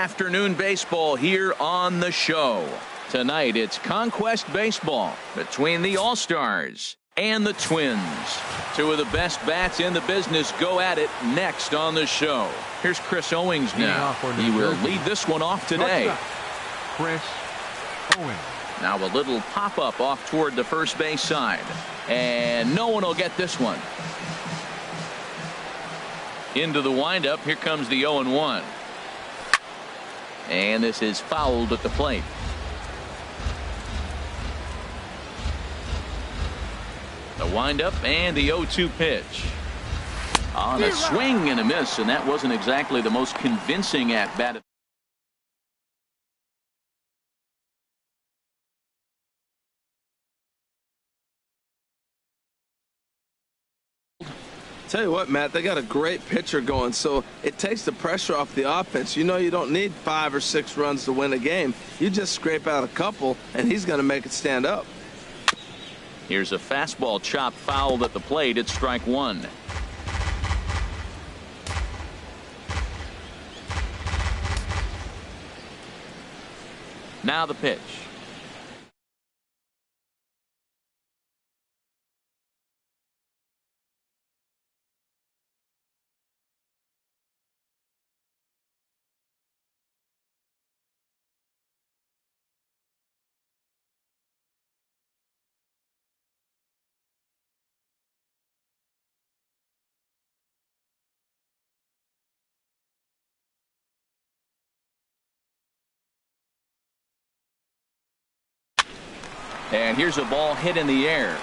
afternoon baseball here on the show. Tonight it's Conquest Baseball between the All-Stars and the Twins. Two of the best bats in the business go at it next on the show. Here's Chris Owings now. He will lead this one off today. Chris Owings. Now a little pop-up off toward the first base side. And no one will get this one. Into the windup. Here comes the 0-1. And this is fouled at the plate. The windup and the 0-2 pitch. On a swing and a miss, and that wasn't exactly the most convincing at bat. Tell you what, Matt, they got a great pitcher going, so it takes the pressure off the offense. You know you don't need 5 or 6 runs to win a game. You just scrape out a couple, and he's going to make it stand up. Here's a fastball chop fouled at the plate. It's strike one. Now the pitch. And here's a ball hit in the air.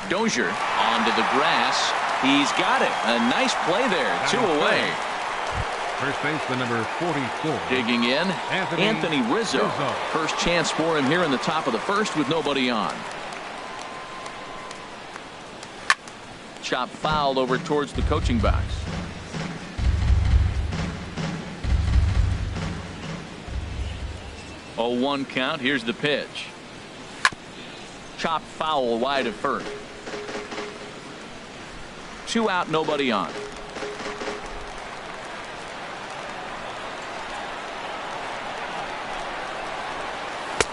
Dozier onto the grass. He's got it. A nice play there. 2 away. First baseman number 44. Digging in, Anthony Rizzo. First chance for him here in the top of the first with nobody on. Chop fouled over towards the coaching box. Oh, 1 count. Here's the pitch. Chop foul wide of first. 2 out, nobody on.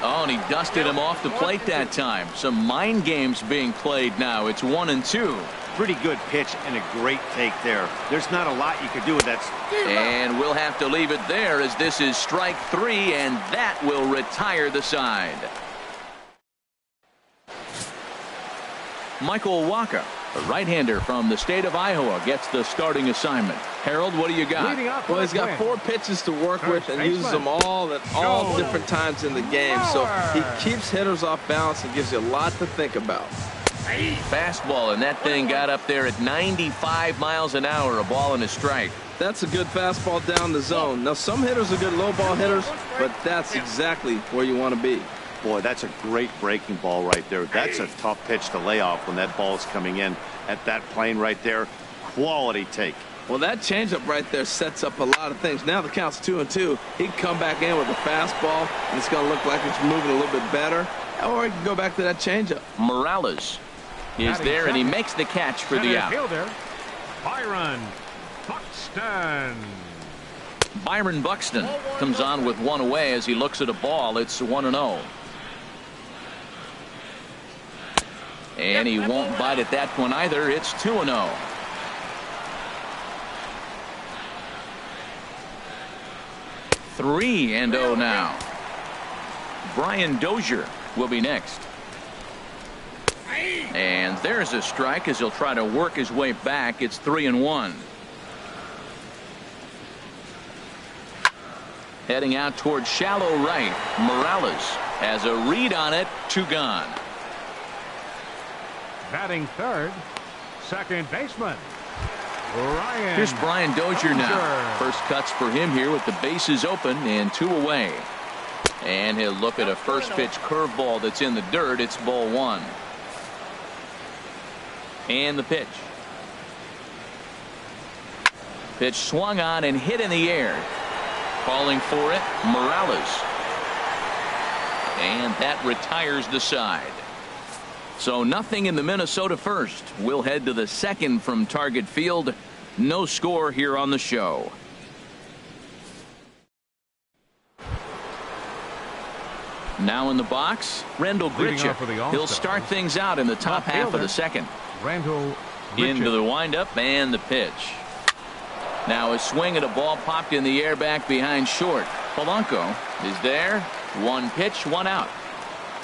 Oh, and he dusted him off the plate that time. Some mind games being played now. It's 1-2. Pretty good pitch and a great take there. There's not a lot you could do with that. And we'll have to leave it there as this is strike 3, and that will retire the side. Michael Wacha, a right-hander from the state of Iowa, gets the starting assignment. Harold, what do you got? Well, he's got 4 pitches to work with and uses them all at all different times in the game. So he keeps hitters off balance and gives you a lot to think about. Fastball, and that thing got up there at 95 miles an hour, a ball and a strike. That's a good fastball down the zone. Now, some hitters are good low ball hitters, but that's exactly where you want to be. Boy, that's a great breaking ball right there. That's a tough pitch to lay off when that ball is coming in at that plane right there. Quality take. Well, that changeup right there sets up a lot of things. Now the count's 2-2. He can come back in with a fastball, and it's going to look like it's moving a little bit better. Or he can go back to that changeup. Morales is there, and he makes the catch for the out. Fielder, Byron Buxton. Byron Buxton comes on with 1 away as he looks at a ball. It's 1-0. And he won't bite at that one either. It's 2-0. Three and 0 now. Brian Dozier will be next. And there's a strike as he'll try to work his way back. It's 3-1. Heading out towards shallow right. Morales has a read on it. 2 gone. Batting third, second baseman Brian. Here's Brian Dozier now. First cuts for him here with the bases open and 2 away. And he'll look at a first pitch curveball that's in the dirt. It's ball 1. And the pitch. Pitch swung on and hit in the air. Calling for it, Morales. And that retires the side. So nothing in the Minnesota first. We'll head to the second from Target Field. No score here on the show. Now in the box, Randall Leading Grichuk. off for the He'll All-Stars, start things out in the top half of fielder, the second. Randall Into Grichuk. the windup and the pitch. Now a swing at a ball popped in the air back behind short. Polanco is there. One pitch, one out.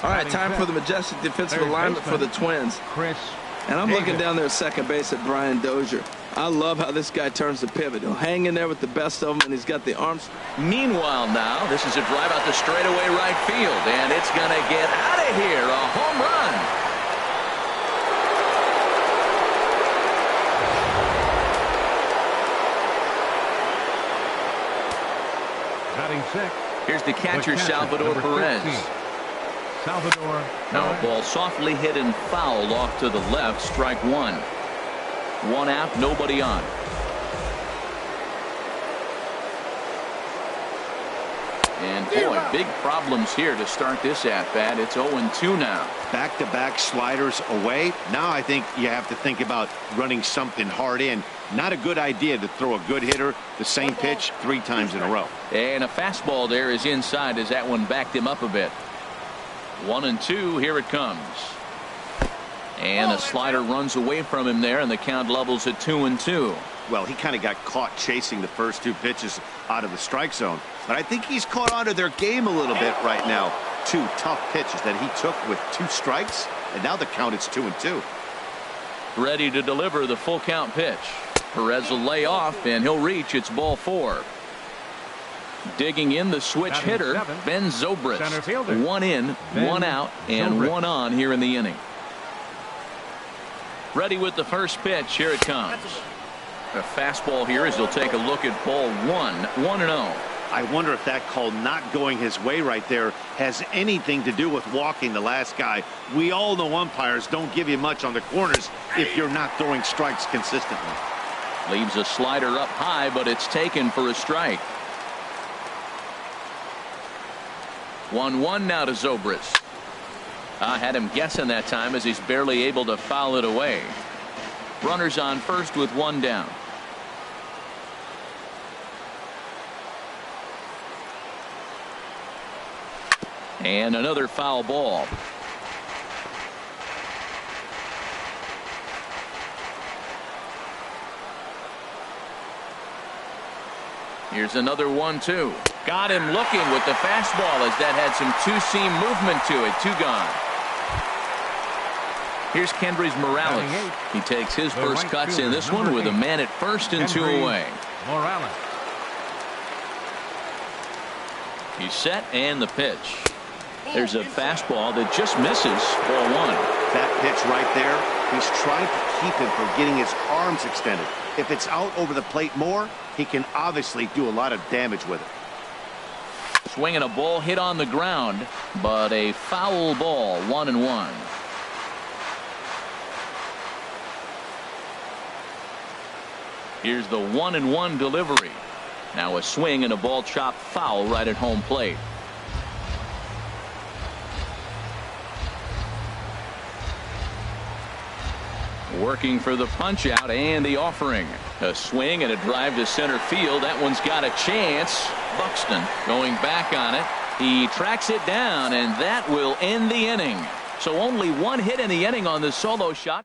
All right, time for the majestic defensive Third alignment for the baseman, Twins. Chris And I'm looking Davis. down there at second base at Brian Dozier. I love how this guy turns the pivot. He'll hang in there with the best of them, and he's got the arms. Meanwhile now, this is a drive out the straightaway right field, and it's going to get out of here. A home run. Batting sixth. Here's the catcher, Salvador number Perez. 13. Salvador Now a Perez. ball softly hit and fouled off to the left. Strike one. One out, nobody on. And boy, big problems here to start this at-bat. It's 0-2 now. Back-to-back sliders away. Now I think you have to think about running something hard in. Not a good idea to throw a good hitter the same pitch 3 times in a row. And a fastball there is inside as that one backed him up a bit. 1-2, here it comes. And a slider runs away from him there, and the count levels at 2-2. Well, he kind of got caught chasing the first 2 pitches out of the strike zone. But I think he's caught onto their game a little bit right now. 2 tough pitches that he took with 2 strikes, and now the count is 2-2. Ready to deliver the full count pitch. Perez will lay off, and he'll reach. It's ball 4. Digging in the switch Batting hitter, seventh, Ben Zobrist. center fielder, 1 in, Ben 1 out, and Zobrist. 1 on here in the inning. Ready with the first pitch. Here it comes. A fastball here as he'll take a look at ball 1. 1-0. I wonder if that call not going his way right there has anything to do with walking the last guy. We all know umpires don't give you much on the corners if you're not throwing strikes consistently. Leaves a slider up high, but it's taken for a strike. 1-1 now to Zobrist. I had him guessing that time as he's barely able to foul it away. Runners on first with 1 down. And another foul ball. Here's another 1-2. Got him looking with the fastball as that had some 2-seam movement to it. 2 gone. Here's Kendrys Morales. He takes his The first right cuts in fielder, this one number with a 8. man at first and 2 Kendrys away. Morales. He's set and the pitch. There's a fastball that just misses. Ball 1. That pitch right there, he's trying to keep him from getting his arms extended. If it's out over the plate more, he can obviously do a lot of damage with it. Swinging a ball hit on the ground, but a foul ball. 1-1. Here's the 1-1 delivery. Now a swing and a ball chopped foul right at home plate. Working for the punch out and the offering. A swing and a drive to center field. That one's got a chance. Buxton going back on it. He tracks it down, and that will end the inning. So only 1 hit in the inning on this solo shot.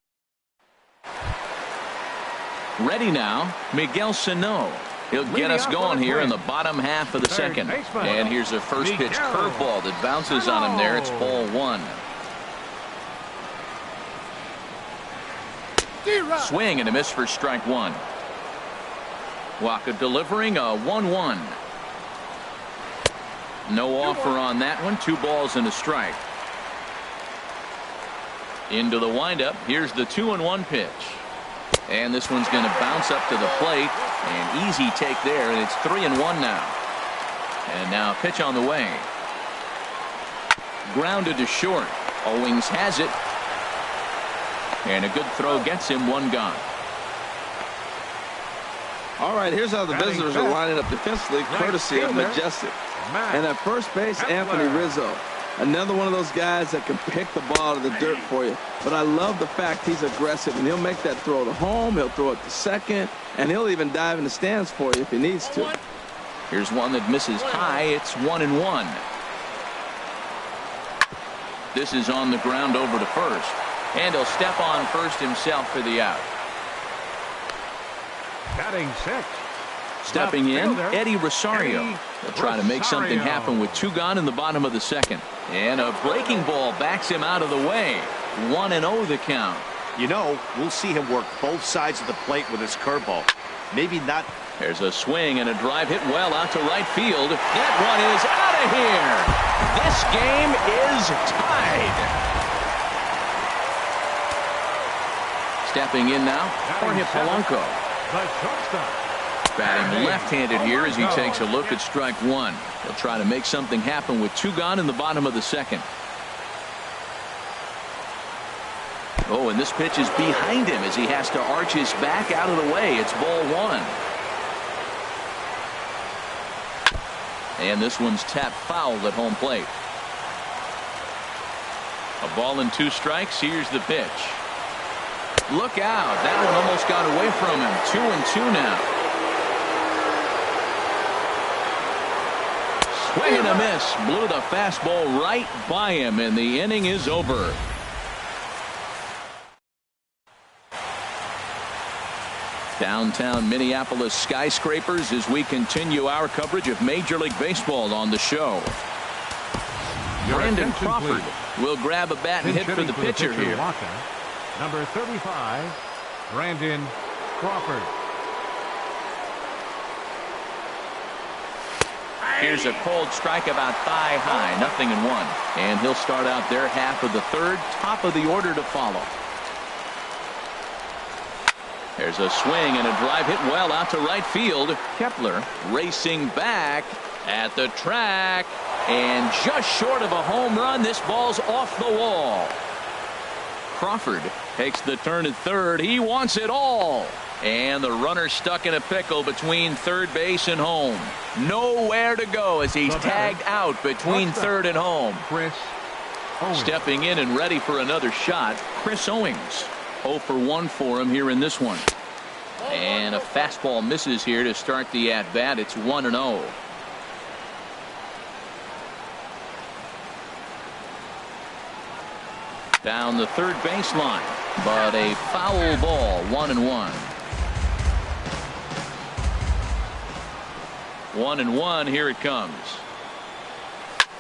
Ready now, Miguel Sano. He'll get us going here in the bottom half of the second. And here's a first pitch curveball that bounces on him there. It's ball 1. Swing and a miss for strike 1. Waka delivering a 1-1. No offer on that one. 2 balls and a strike. Into the windup. Here's the 2-1 pitch. And this one's going to bounce up to the plate. An easy take there, and it's 3-1 now. And now pitch on the way. Grounded to short. Owings has it. And a good throw gets him. 1 gone. All right, here's how the visitors are lining up defensively, courtesy of Majestic. And at first base, Anthony Rizzo. Another one of those guys that can pick the ball out of the dirt for you. But I love the fact he's aggressive, and he'll make that throw to home. He'll throw it to second, and he'll even dive in the stands for you if he needs to. Here's one that misses high. It's 1-1. This is on the ground over to first. And he'll step on first himself for the out. Batting sixth. Stepping in, Eddie Rosario. He'll try to make something happen with 2 gone in the bottom of the second. And a breaking ball backs him out of the way. 1-0 the count. You know, we'll see him work both sides of the plate with his curveball. Maybe not. There's a swing and a drive hit well out to right field. That one is out of here. This game is tied. Stepping in now, Jorge Polanco. The shortstop. Batting left-handed here as he takes a look at strike one. He'll try to make something happen with 2 gone in the bottom of the second. Oh, and this pitch is behind him as he has to arch his back out of the way. It's ball 1. And this one's tapped foul at home plate. A ball and 2 strikes. Here's the pitch. Look out. That one almost got away from him. 2-2 now. Swing and a miss. Blew the fastball right by him, and the inning is over. Downtown Minneapolis skyscrapers as we continue our coverage of Major League Baseball on the show. Brandon Crawford will grab a bat and hit for the pitcher here. Number 35, Brandon Crawford. Here's a cold strike about thigh high, 0-1. And he'll start out their half of the third, top of the order to follow. There's a swing and a drive hit well out to right field. Kepler racing back at the track, and just short of a home run. This ball's off the wall. Crawford takes the turn at third. He wants it all. And the runner stuck in a pickle between third base and home. Nowhere to go as he's tagged out between third and home. Chris Owings. Stepping in and ready for another shot, Chris Owings. 0 for 1 for him here in this one. And a fastball misses here to start the at-bat. It's 1-0. Down the third baseline, but a foul ball. 1-1. 1-1. Here it comes.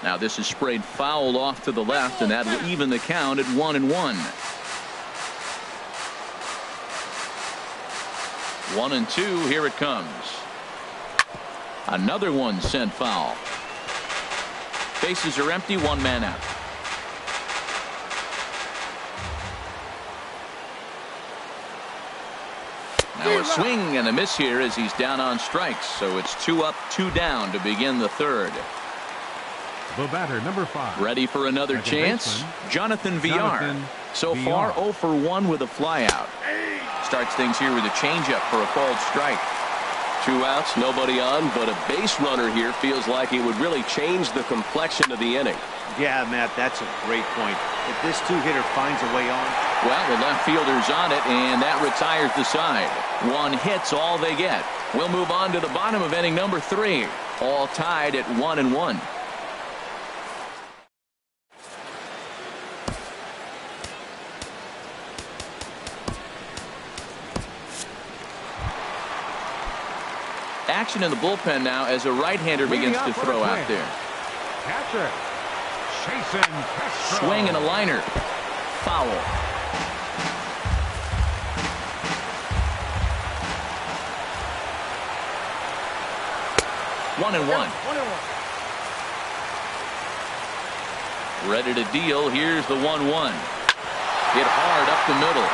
Now this is sprayed foul off to the left, and that'll even the count at 1-1. 1-2. Here it comes. Another one sent foul. Bases are empty. 1 man out. Now a swing and a miss here as he's down on strikes. So it's 2 up, 2 down to begin the third. The batter, number 5. Ready for another chance. Jonathan Villar. So far 0 for 1 with a flyout. Starts things here with a changeup for a called strike. 2 outs, nobody on, but a base runner here feels like it would really change the complexion of the inning. Yeah, Matt, that's a great point. If this 2-hitter finds a way on. Well, the left fielder's on it, and that retires the side. 1 hit's all they get. We'll move on to the bottom of inning number 3. All tied at 1-1. Action in the bullpen now as a right-hander begins to throw out there. Catcher, Jason Castro. Swing and a liner. Foul. One and one. Ready to deal. Here's the 1-1. Hit hard up the middle.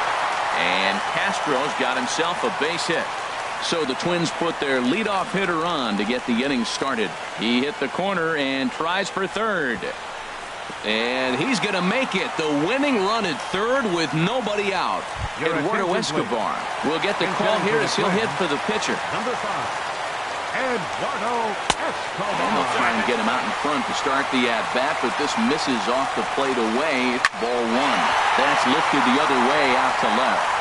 And Castro's got himself a base hit. So the Twins put their leadoff hitter on to get the inning started. He hit the corner and tries for third. And he's going to make it. The winning run at third with nobody out. Eduardo Escobar will get the call here as he'll hit for the pitcher. Number 5, Eduardo Escobar. And they'll try and get him out in front to start the at-bat, but this misses off the plate away. It's ball 1. That's lifted the other way out to left.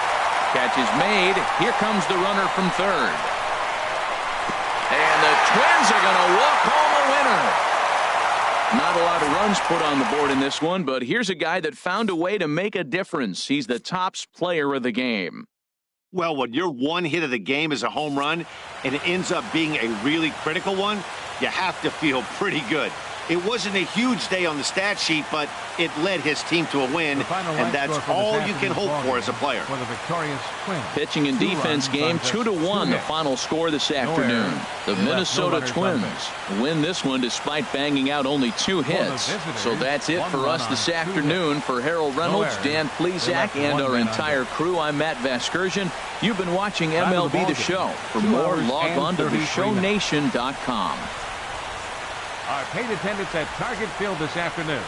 Catch is made. Here comes the runner from third. And the Twins are going to walk home a winner. Not a lot of runs put on the board in this one, but here's a guy that found a way to make a difference. He's the tops player of the game. Well, when your one hit of the game is a home run and it ends up being a really critical one, you have to feel pretty good. It wasn't a huge day on the stat sheet, but it led his team to a win, and that's all you can hope for as a player. For the victorious Twins. Pitching and defense game 2-1, the final score this afternoon. The Minnesota Twins win this one despite banging out only 2 hits. So that's it for us this afternoon. For Harold Reynolds, Dan Plesac, and our entire crew, I'm Matt Vasgersian. You've been watching MLB The Show. For more, log on to theshownation.com. Our paid attendance at Target Field this afternoon,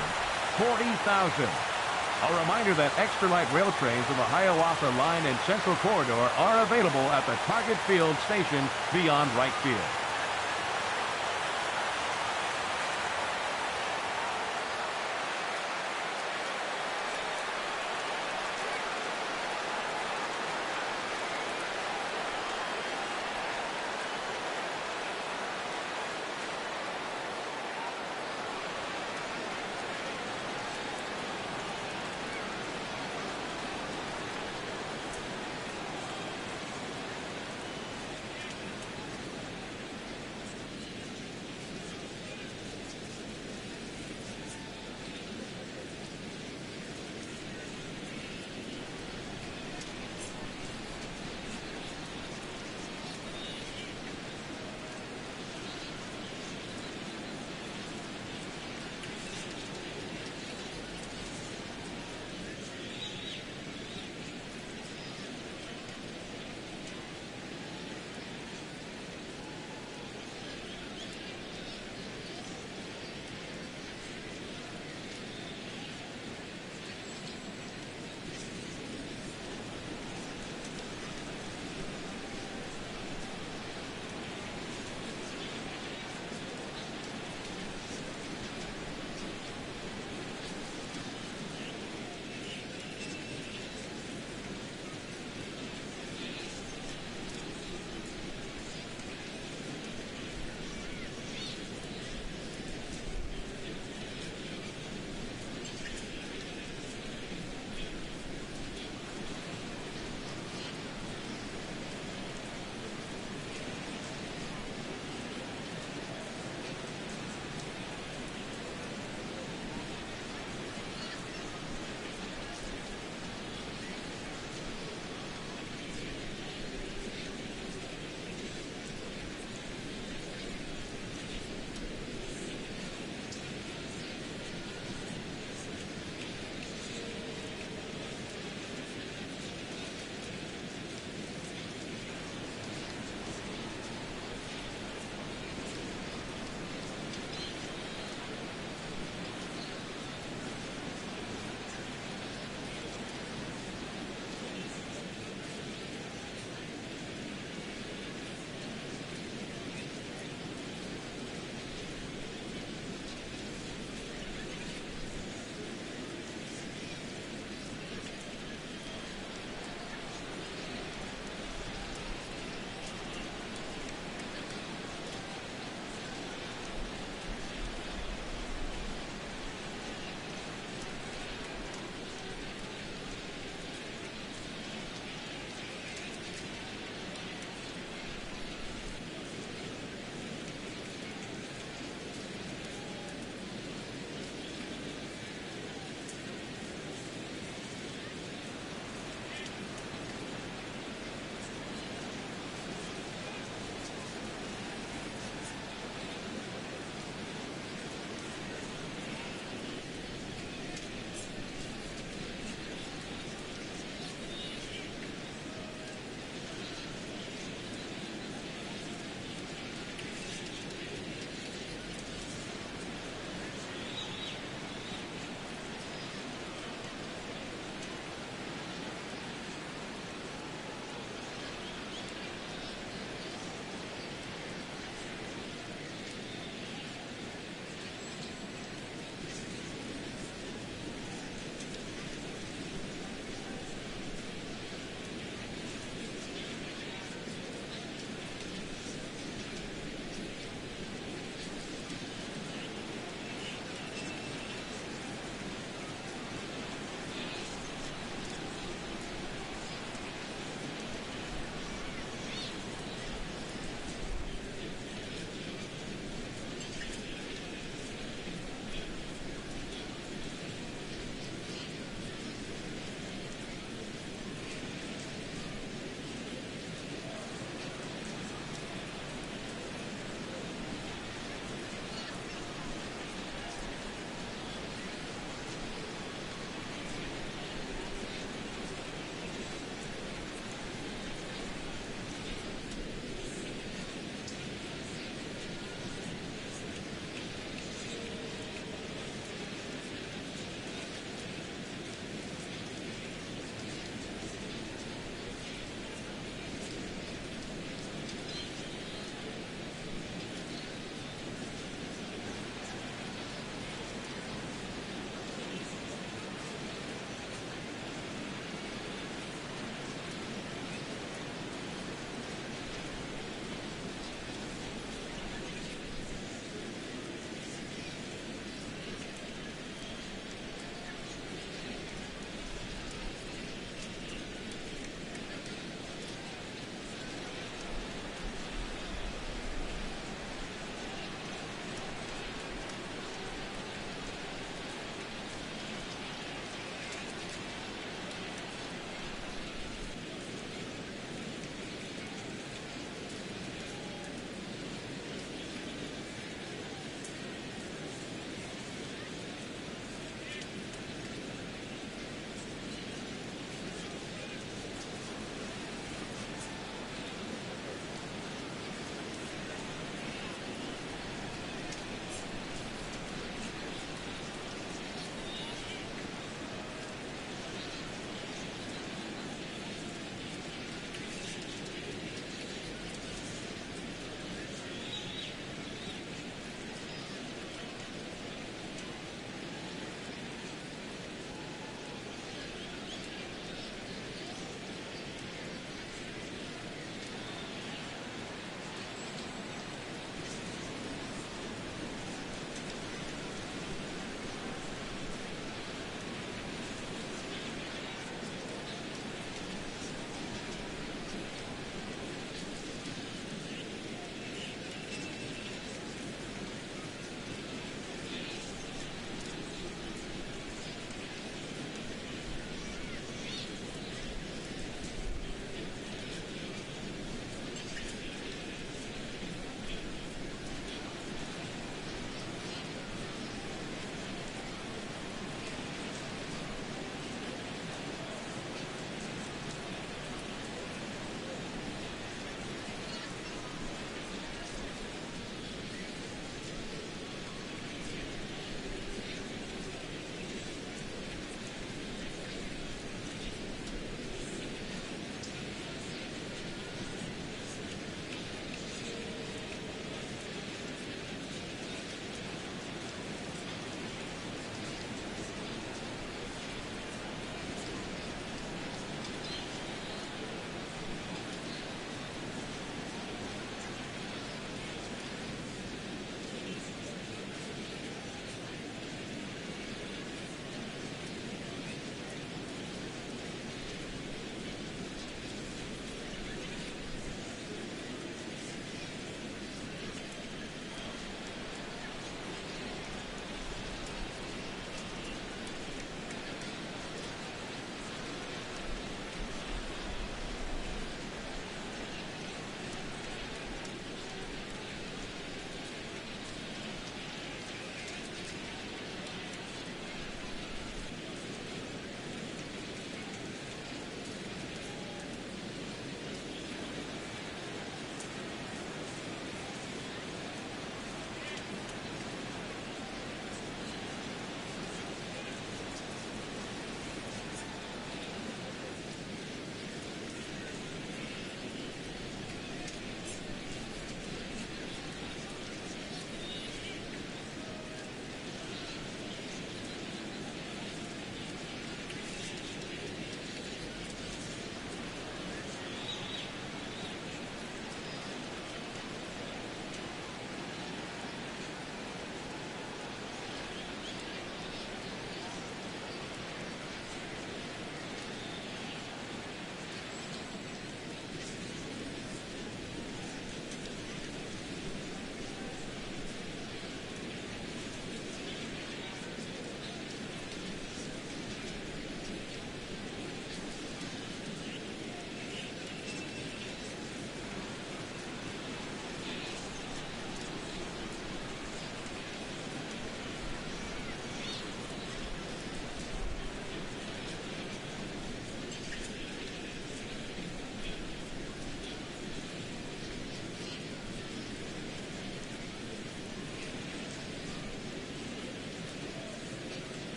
40,000. A reminder that extra light rail trains on the Hiawatha Line and Central Corridor are available at the Target Field station beyond right field.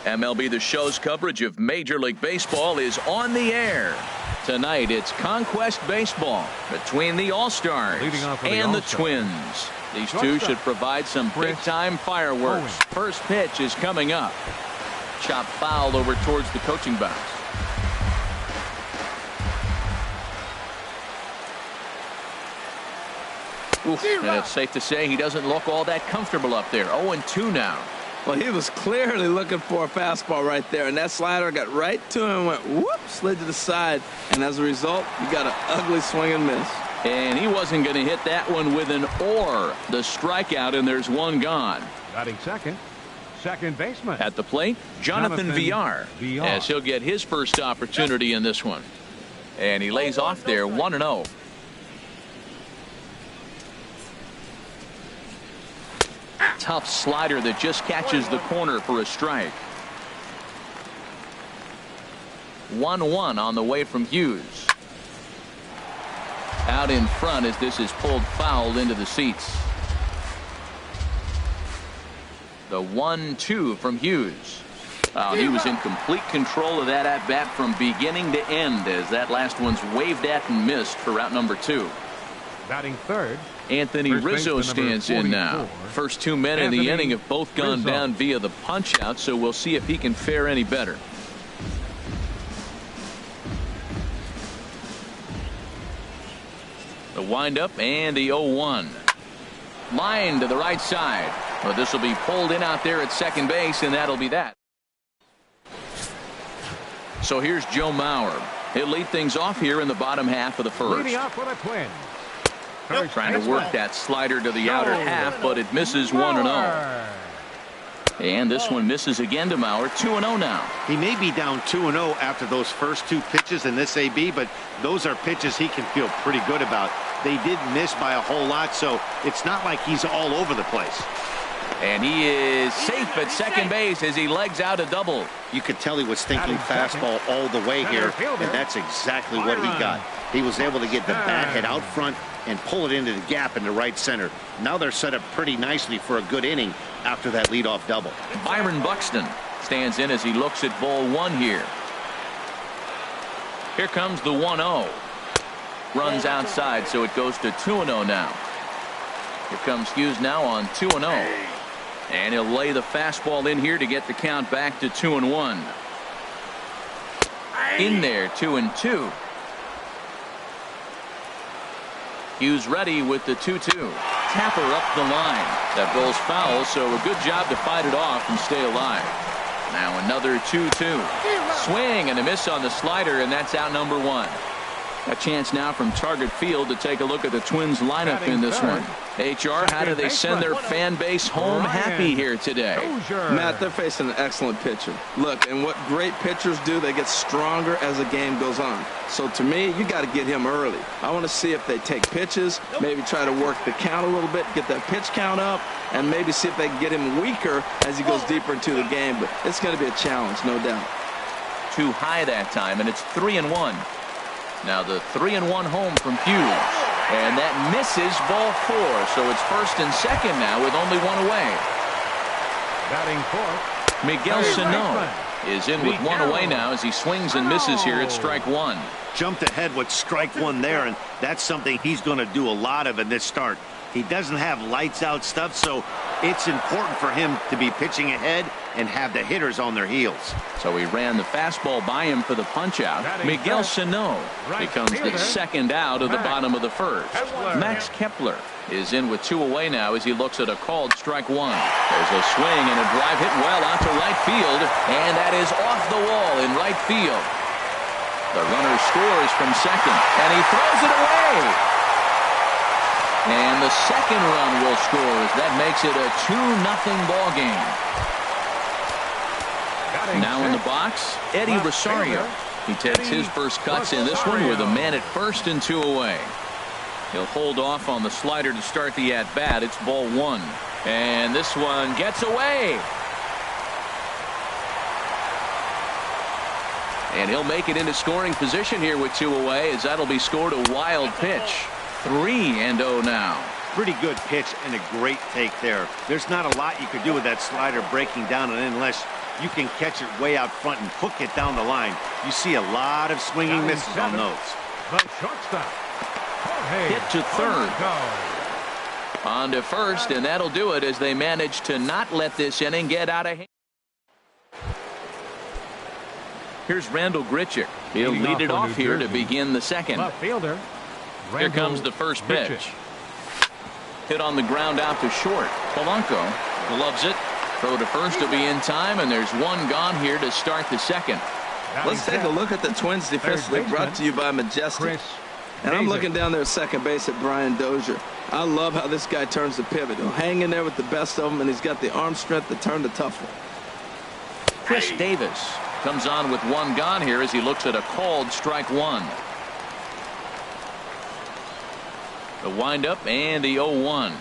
MLB The Show's coverage of Major League Baseball is on the air. Tonight, it's Conquest Baseball between the All-Stars and the Twins. These two should provide some big-time fireworks. First pitch is coming up. Chop foul over towards the coaching box. Oof, and it's safe to say he doesn't look all that comfortable up there. 0-2 now. Well, he was clearly looking for a fastball right there, and that slider got right to him and went whoop, slid to the side, and as a result, you got an ugly swing and miss. And he wasn't going to hit that one with an or. The strikeout, and there's one gone. Batting second baseman. At the plate, Jonathan Villar, as he'll get his first opportunity in this one. And he lays off there 1-0. Tough slider that just catches the corner for a strike. 1-1 on the way from Hughes. Out in front as this is pulled foul into the seats. The 1-2 from Hughes. He was in complete control of that at bat from beginning to end as that last one's waved at and missed for route number 2. Batting third, Anthony Rizzo stands in now. First 2 men in the inning have both gone down via the punch out, so we'll see if he can fare any better. The windup and the 0-1. Line to the right side. Well, this will be pulled in out there at second base, and that'll be that. So here's Joe Mauer. He'll lead things off here in the bottom half of the first. Leading off for the Twins. Trying to work that slider to the outer half, but it misses 1-0. And this one misses again to Mauer. 2-0 now. He may be down 2-0 after those first 2 pitches in this AB, but those are pitches he can feel pretty good about. They did miss by a whole lot, so it's not like he's all over the place. And he is safe at second base as he legs out a double. You could tell he was thinking fastball all the way here, and that's exactly what he got. He was able to get the bat head out front and pull it into the gap in the right center. Now they're set up pretty nicely for a good inning after that leadoff double. Byron Buxton stands in as he looks at ball 1 here. Here comes the 1-0. Runs outside, so it goes to 2-0 now. Here comes Hughes now on 2-0. And he'll lay the fastball in here to get the count back to 2-1. In there, 2-2. Hughes ready with the 2-2. Tapper up the line. That ball's foul, so a good job to fight it off and stay alive. Now another 2-2. Swing and a miss on the slider, and that's out number 1. A chance now from Target Field to take a look at the Twins lineup in this one. HR, how do they send their fan base home happy here today? Matt, they're facing an excellent pitcher. Look, and what great pitchers do, they get stronger as the game goes on. So to me, you got to get him early. I want to see if they take pitches, maybe try to work the count a little bit, get that pitch count up, and maybe see if they can get him weaker as he goes deeper into the game. But it's going to be a challenge, no doubt. Too high that time, and it's 3-1. Now the 3-1 home from Hughes. And that misses ball 4. So it's first and second now with only 1 away. Batting fourth, Miguel Sano is in with 1 away now as he swings and misses here at strike 1. Jumped ahead with strike 1 there, and that's something he's going to do a lot of in this start. He doesn't have lights out stuff, so it's important for him to be pitching ahead and have the hitters on their heels. So he ran the fastball by him for the punch out. Miguel Sano becomes the second out of the bottom of the first. Max Kepler is in with 2 away now as he looks at a called strike 1. There's a swing and a drive hit well out to right field, and that is off the wall in right field. The runner scores from second, and he throws it away. And the second run will score as that makes it a 2-0 ball game. Now in the box, Eddie Rosario. He takes his first cuts in this one with a man at first and 2 away. He'll hold off on the slider to start the at-bat. It's ball 1. And this one gets away. And he'll make it into scoring position here with 2 away as that'll be scored a wild pitch. 3-0 now. Pretty good pitch and a great take there. There's not a lot you could do with that slider breaking down and in unless you can catch it way out front and hook it down the line. You see a lot of swinging misses on those. The shortstop. Hit to third. On to first, and that'll do it as they manage to not let this inning get out of hand. Here's Randall Grichuk. He'll lead it off here to begin the second. Fielder. Here comes the first pitch. Hit on the ground out to short. Polanco gloves it. Throw to first will be in time, and there's one gone here to start the second. Let's take a look at the Twins defensively, brought to you by Majestic. And I'm looking down there at second base at Brian Dozier. I love how this guy turns the pivot. He'll hang in there with the best of them, and he's got the arm strength to turn the tough one. Chris Davis comes on with one gone here as he looks at a called strike one. The windup and the 0-1.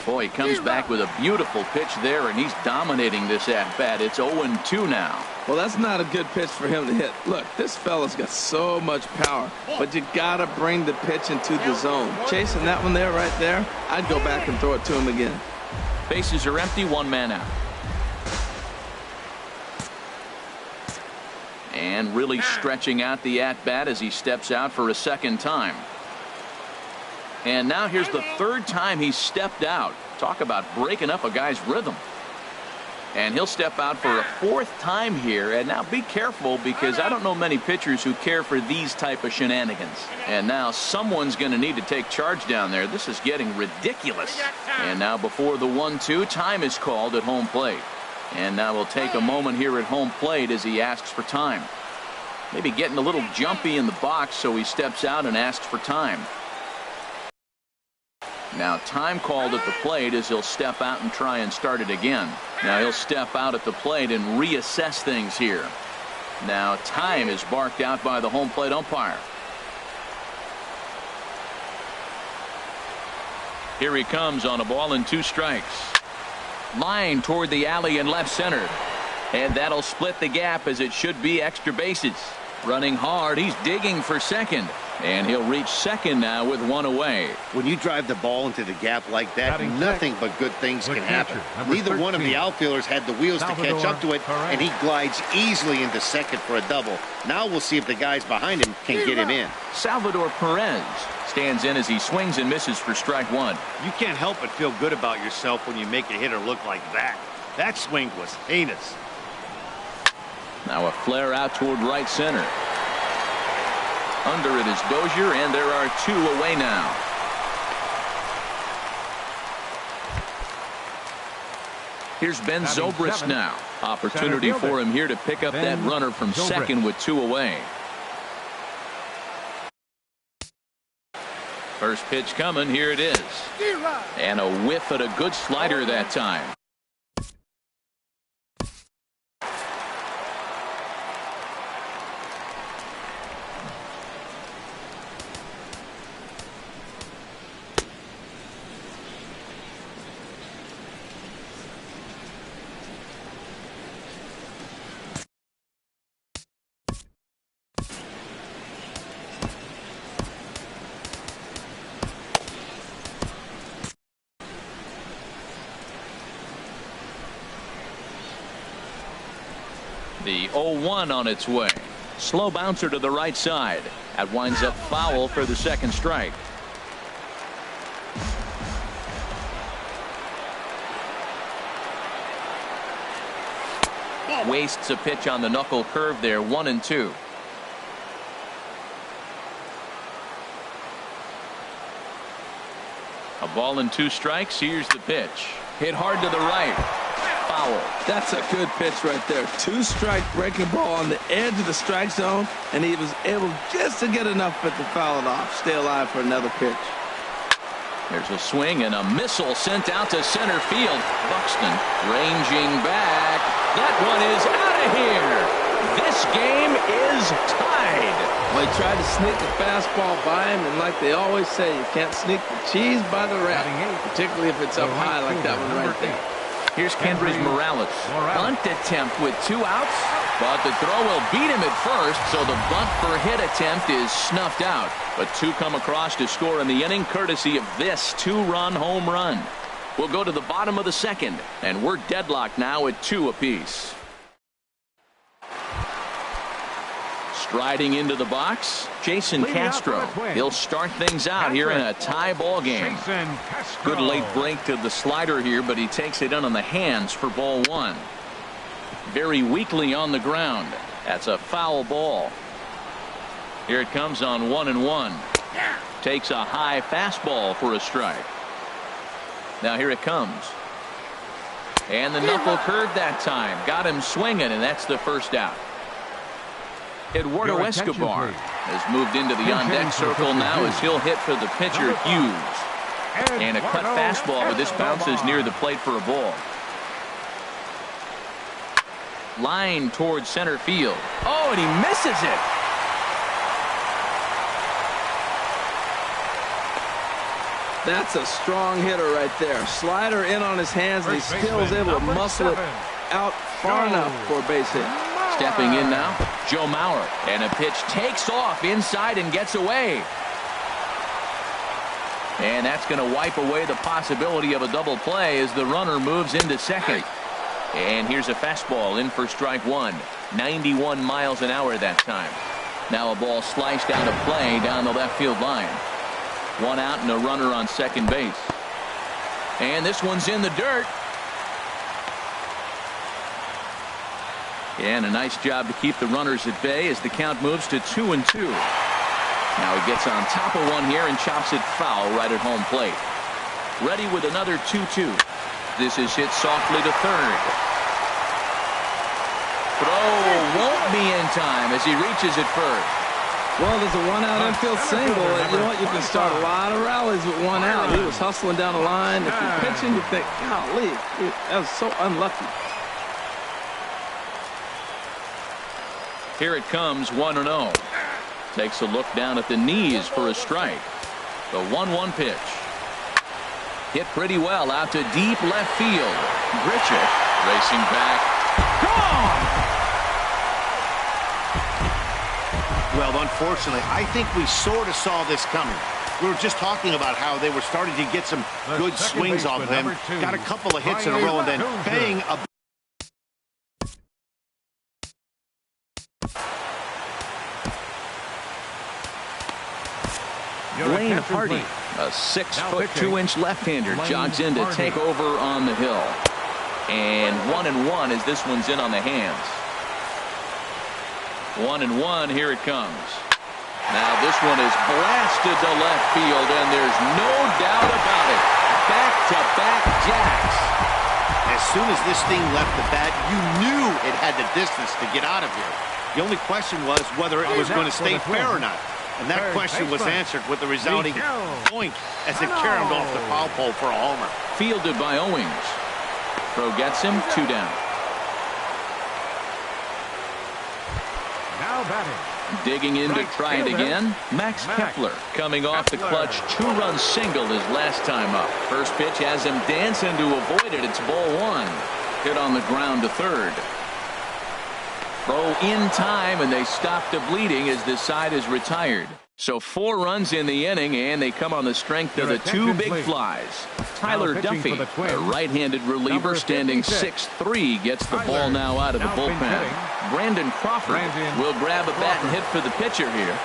Boy, he comes back with a beautiful pitch there, and he's dominating this at-bat. It's 0-2 now. Well, that's not a good pitch for him to hit. Look, this fella's got so much power, but you got to bring the pitch into the zone. Chasing that one there, right there, I'd go back and throw it to him again. Bases are empty, one man out. And really stretching out the at-bat as he steps out for a second time. And now here's the third time he's stepped out. Talk about breaking up a guy's rhythm. And he'll step out for a fourth time here. And now be careful, because I don't know many pitchers who care for these type of shenanigans. And now someone's going to need to take charge down there. This is getting ridiculous. And now before the 1-2, time is called at home plate. And now we'll take a moment here at home plate as he asks for time. Maybe getting a little jumpy in the box, so he steps out and asks for time. Now time called at the plate as he'll step out and try and start it again. Now he'll step out at the plate and reassess things here. Now time is barked out by the home plate umpire. Here he comes on a ball and 2 strikes. Line toward the alley in left center. And that'll split the gap, as it should be extra bases. Running hard, he's digging for second. And he'll reach second now with one away. When you drive the ball into the gap like that, nothing but good things can happen. Neither one of the outfielders had the wheels to catch up to it, and he glides easily into second for a double. Now we'll see if the guys behind him can get him in. Salvador Perez stands in as he swings and misses for strike one. You can't help but feel good about yourself when you make a hitter look like that. That swing was heinous. Now a flare out toward right center. Under it is Dozier, and there are 2 away now. Here's Ben Zobrist now. Opportunity for him here to pick up that runner from second with 2 away. First pitch coming. Here it is. And a whiff at a good slider that time. The 0-1 on its way. Slow bouncer to the right side. That winds up foul for the second strike. Wastes a pitch on the knuckle curve there. 1-2. A ball and 2 strikes. Here's the pitch. Hit hard to the right. Foul. That's a good pitch right there. 2-strike breaking ball on the edge of the strike zone, and he was able just to get enough of it to foul it off. Stay alive for another pitch. There's a swing and a missile sent out to center field. Buxton ranging back. That one is out of here. This game is tied. Well, he tried to sneak a fastball by him, and like they always say, you can't sneak the cheese by the rat, particularly if it's up high like that one right there. Here's Kendrys Morales. Bunt attempt with 2 outs, but the throw will beat him at first, so the bunt for hit attempt is snuffed out. But 2 come across to score in the inning, courtesy of this 2-run home run. We'll go to the bottom of the second, and we're deadlocked now at 2 apiece. Riding into the box, Jason Castro. He'll start things out here in a tie ball game. Good late break to the slider here, but he takes it in on the hands for ball one. Very weakly on the ground. That's a foul ball. Here it comes on 1-1. Takes a high fastball for a strike. Now here it comes. And the knuckle curve that time. Got him swinging, and that's the first out. Eduardo Escobar has moved into the on-deck circle now as he'll hit for the pitcher, Hughes. And a cut fastball, but this bounces near the plate for a ball. Line towards center field. Oh, and he misses it. That's a strong hitter right there. Slider in on his hands, and he still is able to muscle it out far enough for a base hit. Stepping in now, Joe Mauer. And a pitch takes off inside and gets away. And that's going to wipe away the possibility of a double play as the runner moves into second. And here's a fastball in for strike one. 91 miles an hour that time. Now a ball sliced out of play down the left field line. One out and a runner on second base. And this one's in the dirt. And a nice job to keep the runners at bay as the count moves to 2-2. Now he gets on top of one here and chops it foul right at home plate. Ready with another 2-2. This is hit softly to third. Throw won't be in time as he reaches it first. Well, there's a one-out infield single, and you know what? You can start a lot of rallies with one out. He was hustling down the line. If you're pitching, you think, golly, that was so unlucky. Here it comes, 1-0. Takes a look down at the knees for a strike. The 1-1 pitch. Hit pretty well out to deep left field. Grichuk racing back. Gone! Well, unfortunately, I think we sort of saw this coming. We were just talking about how they were starting to get some good swings off of him. Got a couple of hits in a row and then bang a... Blaine Hardy, a 6-foot 2-inch left-hander, jogs in to take over on the hill. And 1-1 as this one's in on the hands. 1-1, here it comes. Now this one is blasted to left field, and there's no doubt about it. Back-to-back jacks. As soon as this thing left the bat, you knew it had the distance to get out of here. The only question was whether it was going to stay fair or not. And that question was answered with the resounding point as it caromed off the foul pole for a homer. Fielded by Owings. Throw gets him, 2 down. Now batting. Digging in to try it again. Max Kepler coming off the clutch 2-run single his last time up. First pitch has him dancing to avoid it. It's ball one. Hit on the ground to third. Throw in time, and they stop the bleeding as this side is retired. So 4 runs in the inning, and they come on the strength of the 2 big flies. Tyler Duffy, a right-handed reliever standing 6'3", gets the ball now out of the bullpen. Brandon Crawford will grab a bat and hit for the pitcher here.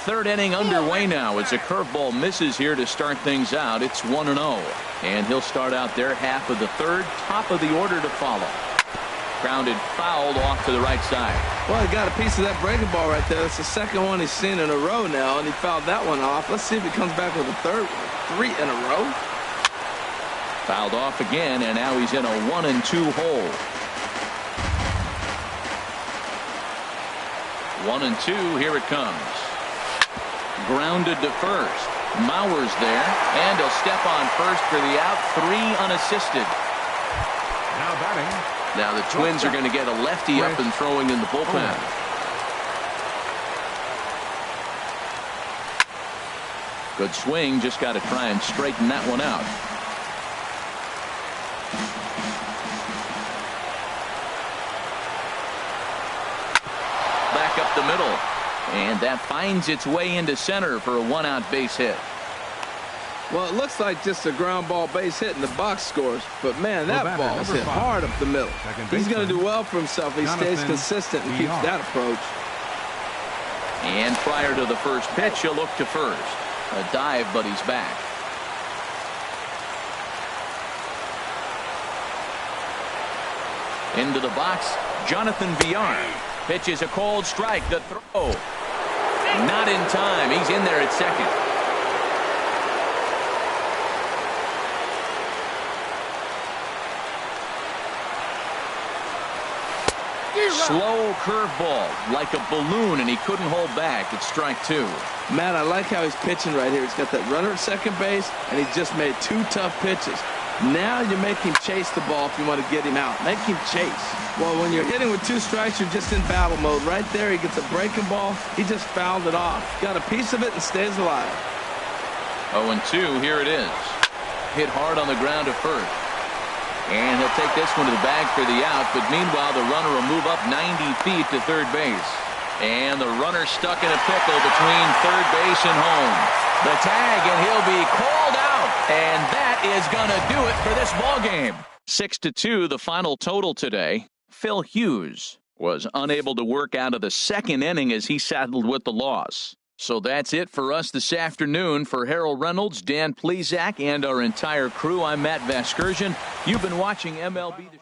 Third inning underway now as a curveball misses here to start things out. It's 1-0. And he'll start out there half of the third, top of the order to follow. Grounded fouled off to the right side. Well, he got a piece of that breaking ball right there. That's the second one he's seen in a row now, and he fouled that one off. Let's see if he comes back with a third one. 3 in a row. Fouled off again, and now he's in a 1-2 hole. 1-2, here it comes. Grounded to first. Mauer's there, and he'll step on first for the out. 3 unassisted. Now batting. Now the Twins are going to get a lefty up and throwing in the bullpen. Good swing, just got to try and straighten that one out. Back up the middle. And that finds its way into center for a 1-out base hit. Well, it looks like just a ground ball base hit and the box scores. But, man, that ball is hit hard up the middle. He's going to do well for himself if he stays consistent and keeps that approach. And prior to the first pitch, he'll look to first. A dive, but he's back. Into the box, Jonathan Villar. Pitch is a cold strike. The throw. Not in time. He's in there at second. Slow curveball, like a balloon, and he couldn't hold back. It's strike two. Matt, I like how he's pitching right here. He's got that runner at second base, and he just made two tough pitches. Now you make him chase the ball if you want to get him out. Make him chase. Well, when you're hitting with two strikes, you're just in battle mode. Right there, he gets a breaking ball. He just fouled it off. Got a piece of it and stays alive. 0-2, here it is. Hit hard on the ground to first. And he'll take this one to the bag for the out, but meanwhile the runner will move up 90 feet to third base. And the runner stuck in a pickle between third base and home. The tag, and he'll be called out. And that is going to do it for this ballgame. 6-2, the final total today. Phil Hughes was unable to work out of the second inning as he settled with the loss. So that's it for us this afternoon. For Harold Reynolds, Dan Plesac, and our entire crew, I'm Matt Vasgersian. You've been watching MLB The Show.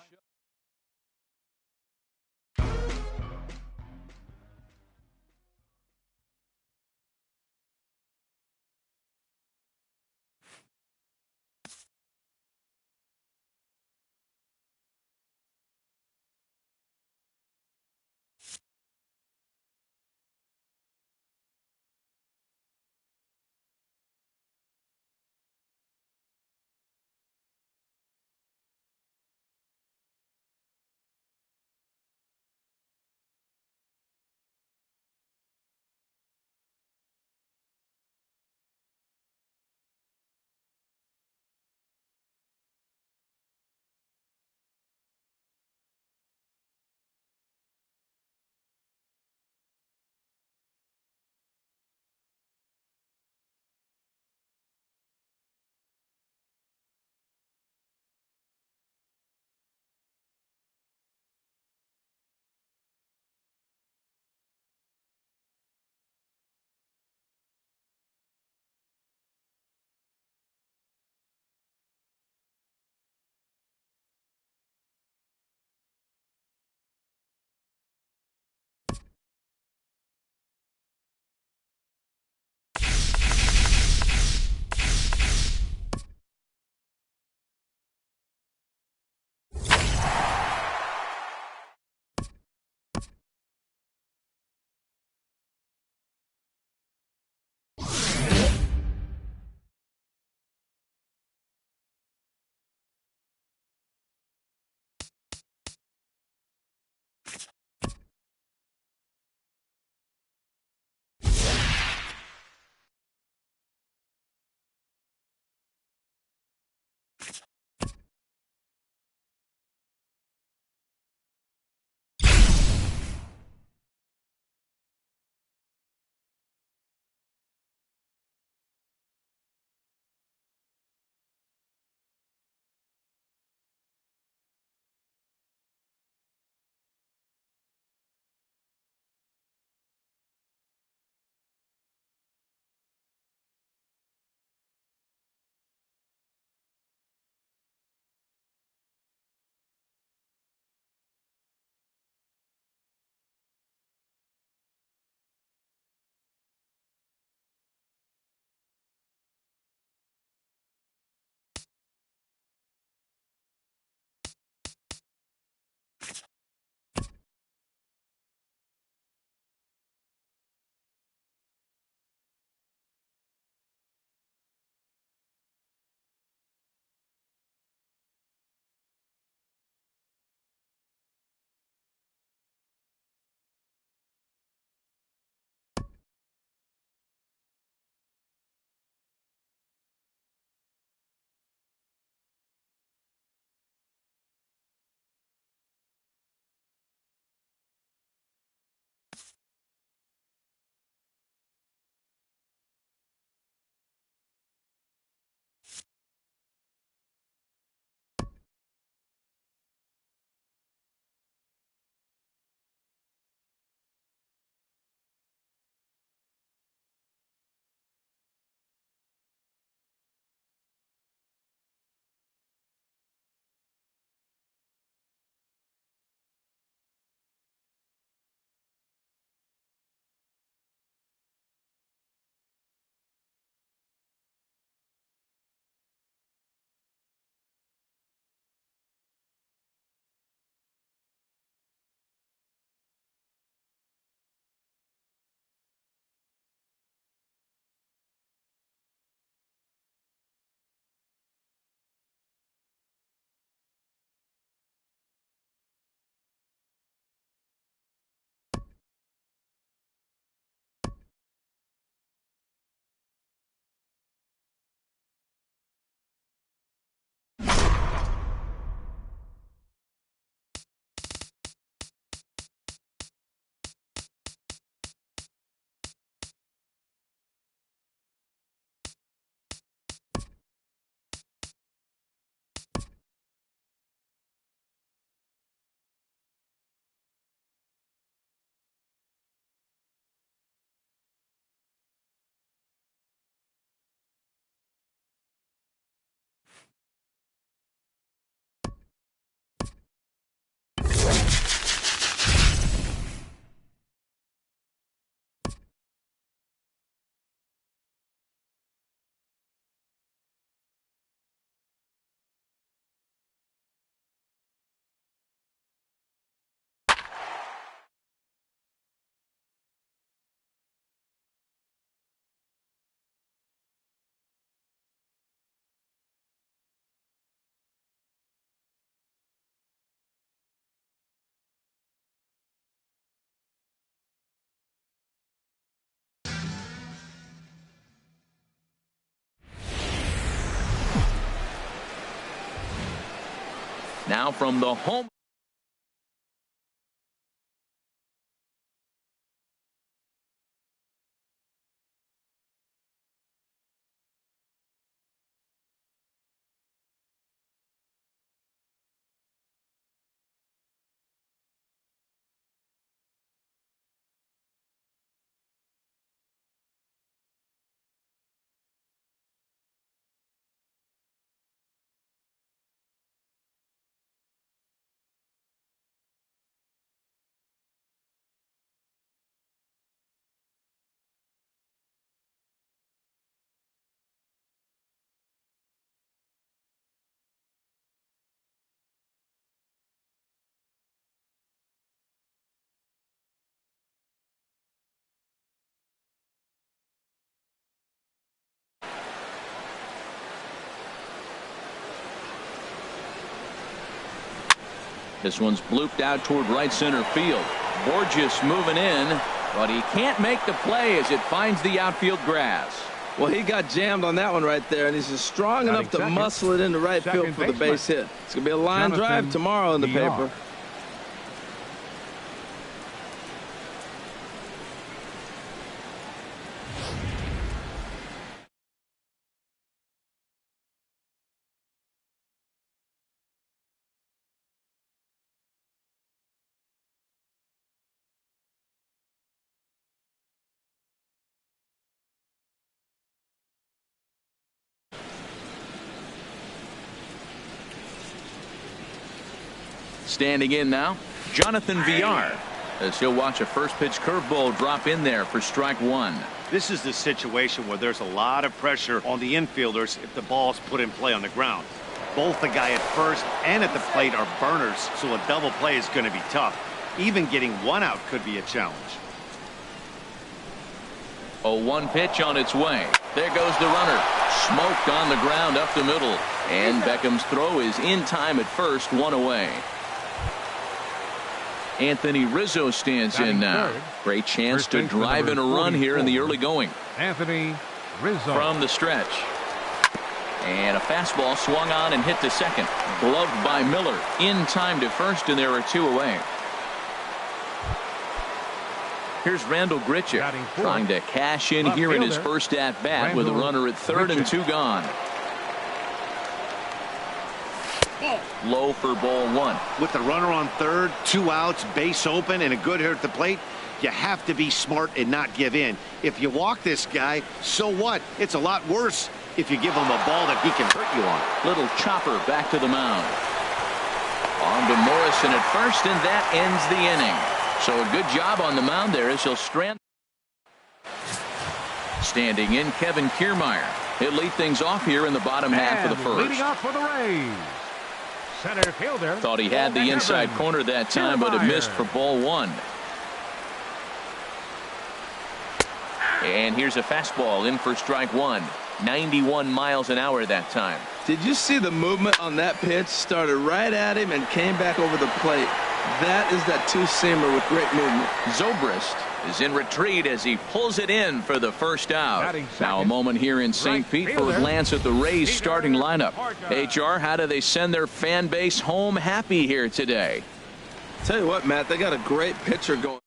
Now from the home. This one's blooped out toward right center field. Borges moving in, but he can't make the play as it finds the outfield grass. Well, he got jammed on that one right there, and he's just strong enough to muscle it into right field for the base hit. It's going to be a line drive tomorrow in the paper. Standing in now, Jonathan Villar, as he'll watch a first pitch curveball drop in there for strike one. This is the situation where there's a lot of pressure on the infielders if the ball's put in play on the ground. Both the guy at first and at the plate are burners, so a double play is going to be tough. Even getting one out could be a challenge. 0-1 pitch on its way. There goes the runner. Smoked on the ground up the middle. And Beckham's throw is in time at first, one away. Anthony Rizzo stands in now. Great chance to drive in a run here in the early going. Anthony Rizzo from the stretch. And a fastball swung on and hit to second. Gloved by Miller. In time to first, and there are two away. Here's Randall Grichuk trying to cash in here in his first at bat with a runner at third and two gone. Low for ball one. With the runner on third, two outs, base open, and a good hitter at the plate, you have to be smart and not give in. If you walk this guy, so what? It's a lot worse if you give him a ball that he can hurt you on. Little chopper back to the mound. On to Morrison at first, and that ends the inning. So a good job on the mound there as he'll strand. Standing in, Kevin Kiermaier. He'll lead things off here in the bottom half of the first. Leading off for the Rays, center fielder. Thought he had the inside corner that time, but it missed for ball one. And here's a fastball in for strike one. 91 miles an hour that time. Did you see the movement on that pitch? Started right at him and came back over the plate. That is that two-seamer with great movement. Zobrist is in retreat as he pulls it in for the first out. Now a moment here in St. Pete for a glance at the Rays starting lineup. HR, how do they send their fan base home happy here today? Tell you what, Matt, they got a great pitcher going.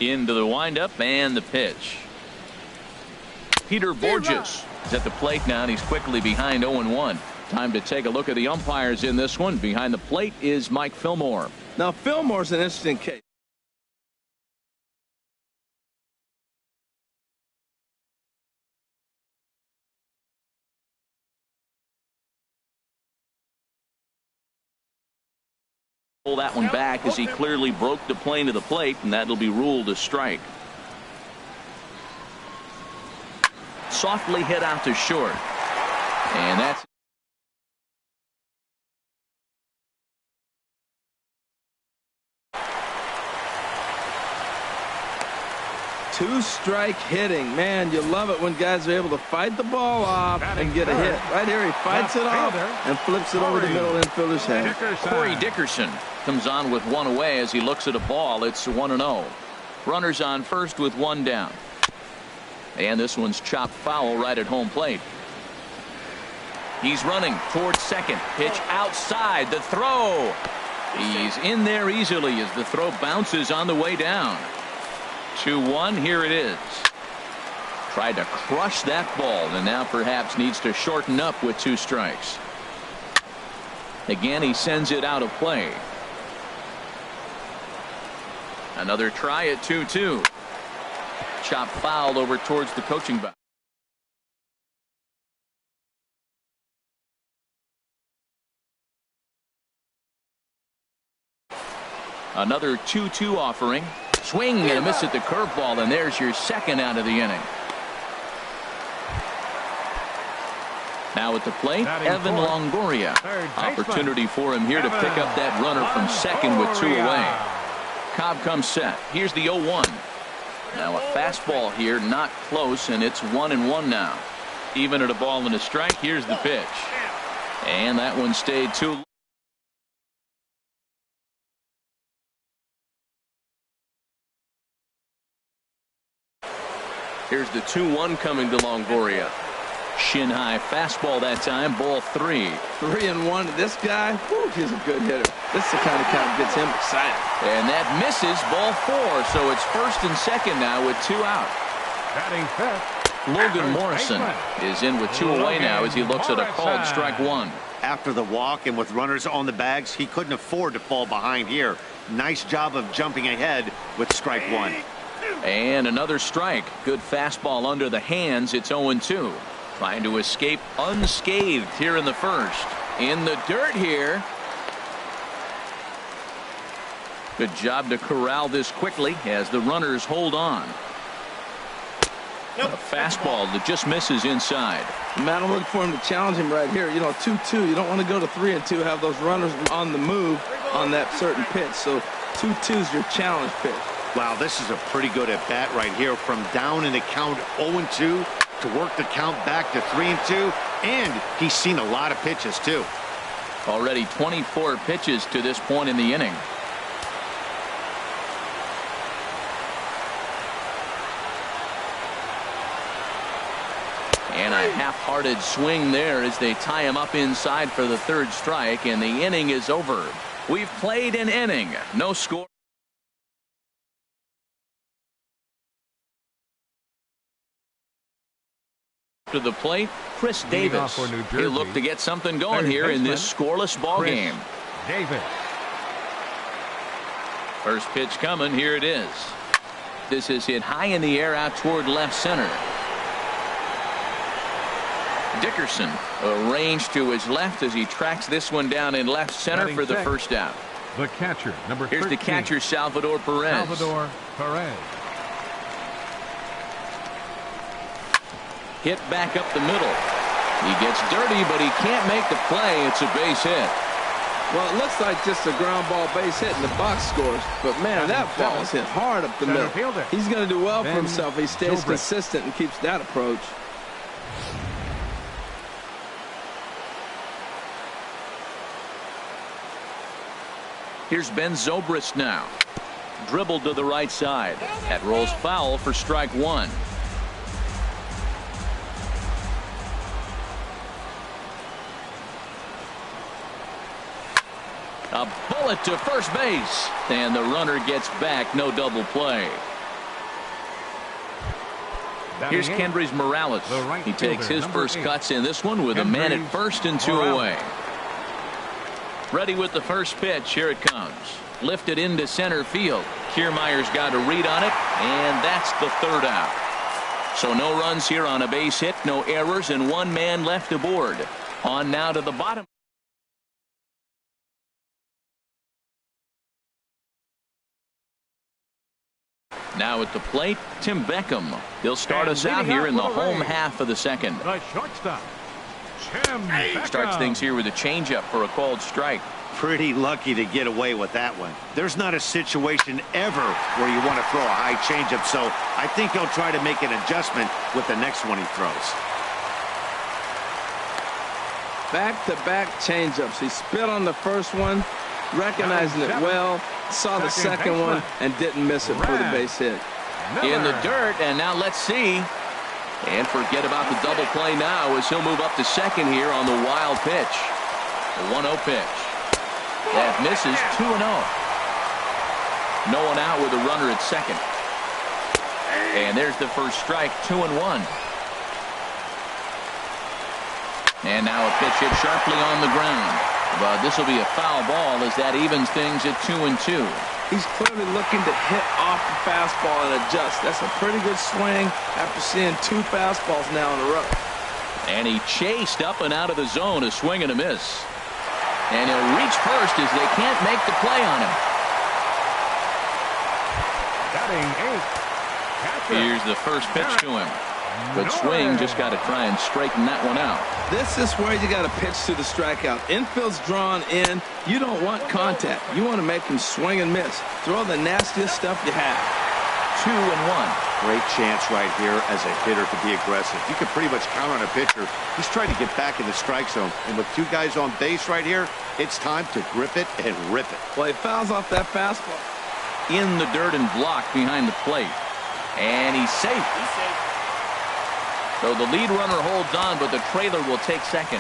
Into the windup and the pitch. Peter Borges is at the plate now, and he's quickly behind 0-1. Time to take a look at the umpires in this one. Behind the plate is Mike Fillmore. Now Fillmore's an interesting case. Pull that one back as he clearly broke the plane to the plate, and that'll be ruled a strike. softly hit out to short. And that's two-strike hitting. Man, you love it when guys are able to fight the ball off and get a hit. Right here, he fights it off and flips it over the middle infielder's head. Corey Dickerson comes on with one away as he looks at a ball. It's 1-0. Runners on first with one down. And this one's chopped foul right at home plate. He's running towards second. Pitch outside. The throw. He's in there easily as the throw bounces on the way down. 2-1. Here it is. Tried to crush that ball and now perhaps needs to shorten up with 2 strikes. Again, he sends it out of play. Another try at 2-2. Chop fouled over towards the coaching box. Another 2-2 offering. Swing and a miss at the curveball, and there's your second out of the inning. Now at the plate, Evan Longoria. Opportunity for him here to pick up that runner from second with 2 away. Cobb comes set. Here's the 0-1. Now a fastball here, not close, and it's 1-1 now. Even at a ball and a strike, here's the pitch. And that one stayed too low. Here's the 2-1 coming to Longoria. Shin high fastball that time, ball 3. 3-1. This guy, whew, he's a good hitter. This is the kind of gets him excited. And that misses, ball 4. So it's first and second now with 2 out. Batting fifth, Logan Morrison is in with 2 away now as he looks at a called strike 1. After the walk and with runners on the bags, he couldn't afford to fall behind here. Nice job of jumping ahead with strike 1. And another strike. Good fastball under the hands. It's 0-2. Trying to escape unscathed here in the first. In the dirt here. Good job to corral this quickly as the runners hold on. A fastball that just misses inside. Man, I'm looking for him to challenge him right here. You know, 2-2. You don't want to go to 3-2, have those runners on the move on that certain pitch. So 2-2 is your challenge pitch. Wow, this is a pretty good at bat right here, from down in the count 0-2 to work the count back to 3-2, and he's seen a lot of pitches too. Already 24 pitches to this point in the inning. And a half-hearted swing there as they tie him up inside for the 3rd strike, and the inning is over. We've played an inning. No score. To the plate, Chris Davis. He'll look to get something going here in this scoreless ball game. Davis. First pitch coming. Here it is. This is hit high in the air out toward left center. Dickerson arranged to his left as he tracks this one down in left center for the first out. The catcher, number 13. Here's the catcher, Salvador Perez. Salvador Perez. Hit back up the middle. He gets dirty, but he can't make the play. It's a base hit. Well, it looks like just a ground ball base hit in the box scores. But, man, that ball is hit hard up the middle. He's going to do well for himself. He stays consistent and keeps that approach. Here's Ben Zobrist now. Dribbled to the right side. That rolls foul for strike 1. A bullet to first base, and the runner gets back. No double play. Here's Kendrys Morales. He takes his first cuts in this one with a man at first and 2 away. Ready with the first pitch. Here it comes. Lifted into center field. Kiermaier's got a read on it, and that's the 3rd out. So no runs here on a base hit, no errors, and 1 man left aboard. On now to the bottom. Now at the plate, Tim Beckham. He'll start us out here in the home half of the second. The shortstop, Tim Beckham. Starts things here with a changeup for a called strike. Pretty lucky to get away with that one. There's not a situation ever where you want to throw a high changeup, so I think he'll try to make an adjustment with the next one he throws. Back-to-back changeups. He spit on the first one, recognizing it well, saw the second one, and didn't miss it for the base hit. In the dirt, and now let's see. And forget about the double play now as he'll move up to second here on the wild pitch. The 1-0 pitch. That misses. 2-0. No one out with a runner at second. And there's the first strike. 2-1. And now a pitch hit sharply on the ground. But this will be a foul ball as that evens things at 2-2. He's clearly looking to hit off the fastball and adjust. That's a pretty good swing after seeing 2 fastballs now in a row. And he chased up and out of the zone, a swing and a miss. And he'll reach first as they can't make the play on him. Batting 8. Here's the first pitch to him. But swing just got to try and straighten that one out. This is where you got to pitch to the strikeout. Infield's drawn in. You don't want contact. You want to make him swing and miss. Throw the nastiest stuff you have. 2-1. Great chance right here as a hitter to be aggressive. You can pretty much count on a pitcher. He's trying to get back in the strike zone. And with 2 guys on base right here, it's time to grip it and rip it. Well, he fouls off that fastball. In the dirt and blocked behind the plate. And he's safe. So the lead runner holds on, but the trailer will take second.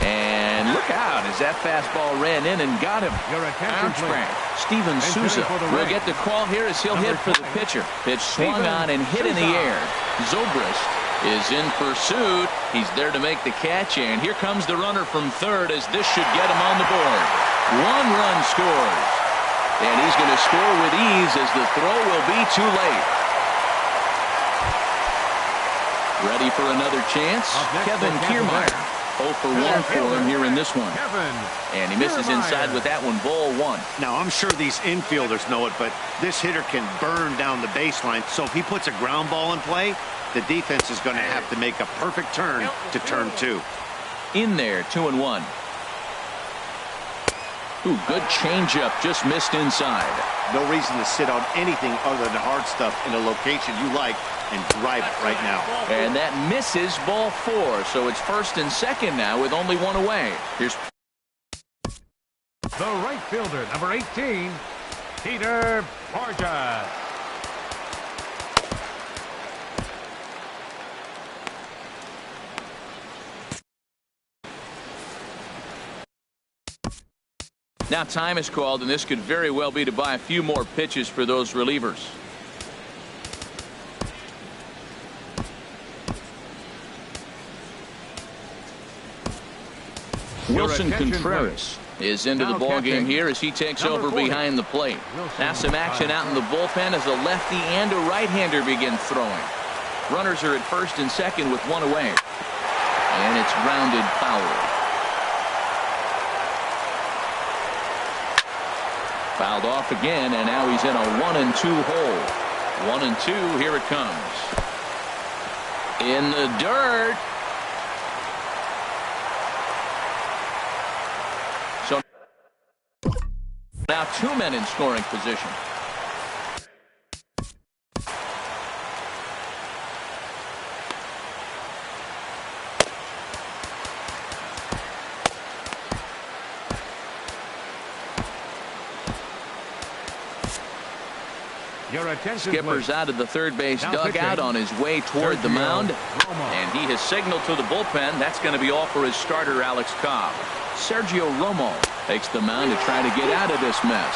And look out as that fastball ran in and got him. Armstrong. Steven Souza will get the call here as he'll hit for the pitcher. Pitch swung on and hit in the air. Zobrist is in pursuit. He's there to make the catch, and here comes the runner from third as this should get him on the board. 1 run scores. And he's going to score with ease as the throw will be too late. Ready for another chance? Kevin Kiermaier. 0 for 1 for him here in this one. And he misses inside with that one. Ball 1. Now, I'm sure these infielders know it, but this hitter can burn down the baseline. So if he puts a ground ball in play, the defense is going to have to make a perfect turn to turn 2. In there, 2-1. Ooh, good changeup, just missed inside. No reason to sit on anything other than hard stuff in a location you like and drive it right now. And that misses. Ball 4. So it's first and second now with only 1 away. Here's the right fielder, number 18, Peter Bourjos. Now time is called, and this could very well be to buy a few more pitches for those relievers. Wilson Contreras is into the ball game here as he takes over behind the plate. Now some action out in the bullpen as a lefty and a right-hander begin throwing. Runners are at first and second with 1 away. And it's grounded foul. Fouled off again, and now he's in a 1-2 hole. 1-2, here it comes. In the dirt. So now 2 men in scoring position. Skipper's out of the third base dugout on his way toward the mound. And he has signaled to the bullpen. That's going to be all for his starter, Alex Cobb. Sergio Romo takes the mound to try to get out of this mess.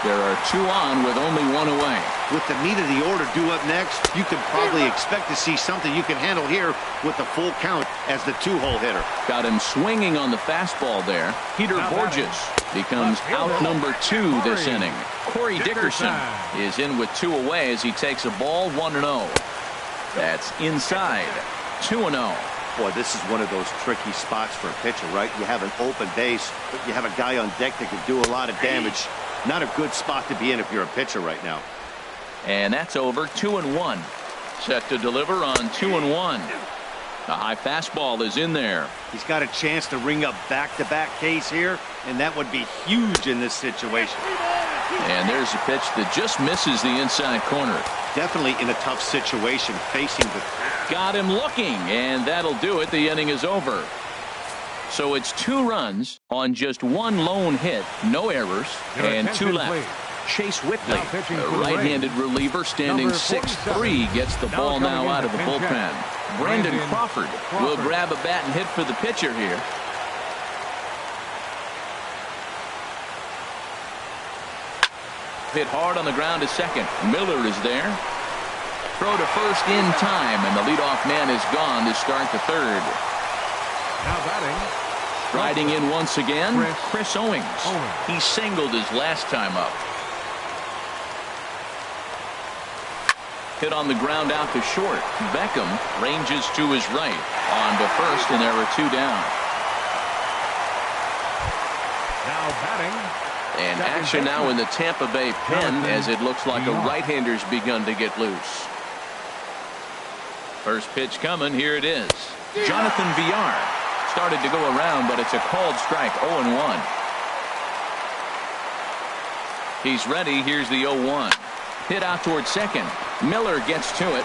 There are 2 on with only 1 away. With the meat of the order due up next, you could probably expect to see something you can handle here with the full count as the 2-hole hitter. Got him swinging on the fastball there. Peter Bourjos becomes out number 2 this inning. Corey Dickerson is in with 2 away as he takes a ball 1-0. That's inside. 2-0. Boy, this is one of those tricky spots for a pitcher, right? You have an open base, but you have a guy on deck that can do a lot of damage. Not a good spot to be in if you're a pitcher right now. And that's over 2-1. Set to deliver on 2-1. The high fastball is in there. He's got a chance to ring up back-to-back Ks here, and that would be huge in this situation. And there's a pitch that just misses the inside corner. Definitely in a tough situation facing the... Got him looking, and that'll do it. The inning is over. So it's 2 runs on just 1 lone hit, no errors, and 2 left. Chase Whitley, a right-handed reliever standing 6'3", gets the ball now out of the bullpen. Brandon Crawford will grab a bat and hit for the pitcher here. Hit hard on the ground to second. Miller is there. Throw to first in time, and the leadoff man is gone to start the third. Now batting. Riding in once again, Chris Owings. He singled his last time up. Hit on the ground out to short. Beckham ranges to his right. On to first, and there are 2 down. Now batting. And action now in the Tampa Bay pen as it looks like a right-hander's begun to get loose. First pitch coming. Here it is. Jonathan Villar started to go around, but it's a called strike. 0-1. He's ready. Here's the 0-1. Hit out towards second. Miller gets to it.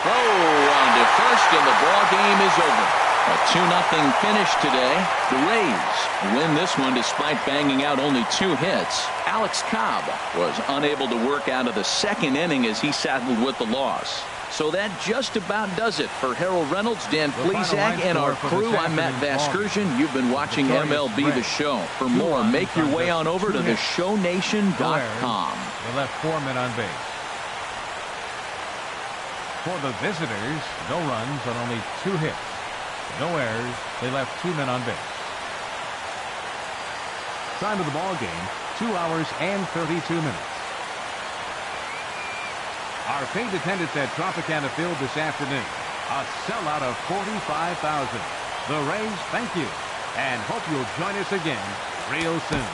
Throw on to first, and the ball game is over. A 2-0 finish today. The Rays win this one despite banging out only 2 hits. Alex Cobb was unable to work out of the second inning as he saddled with the loss. So that just about does it for Harold Reynolds, Dan Plesac, and our crew. I'm Matt Vasgersian. You've been watching MLB The Show. For more, make your way on over to theshownation.com. They left 4 men on base. For the visitors, no runs on only 2 hits. No errors. They left 2 men on base. Time of the ball game, 2 hours and 32 minutes. Our paid attendance at Tropicana Field this afternoon, a sellout of 45,000. The Rays thank you and hope you'll join us again real soon.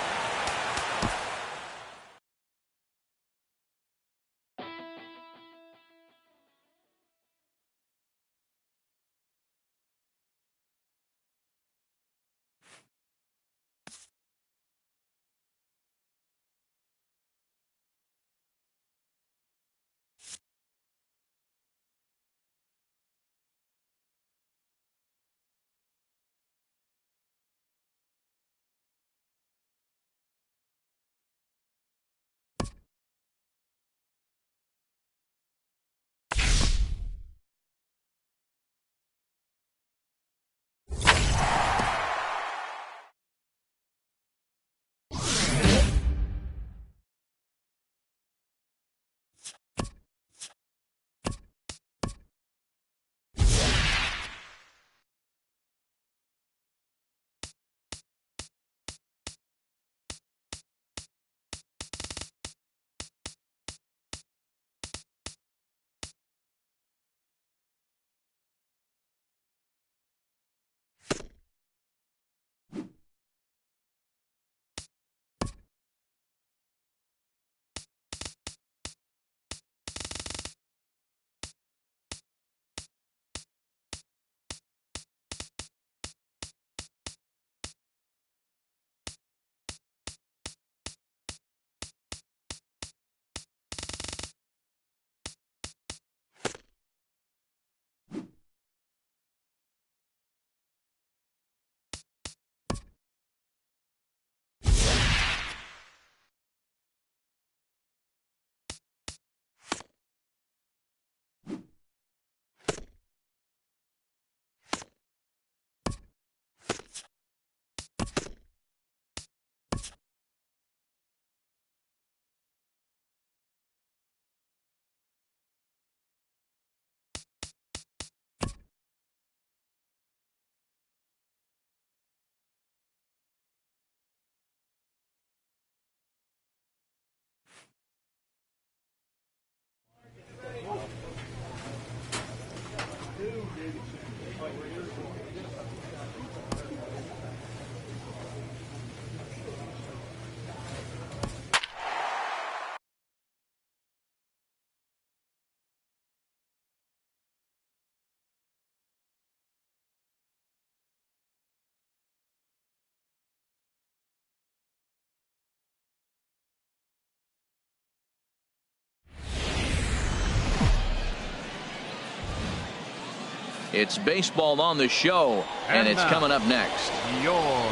It's baseball on the show, and it's coming up next. Your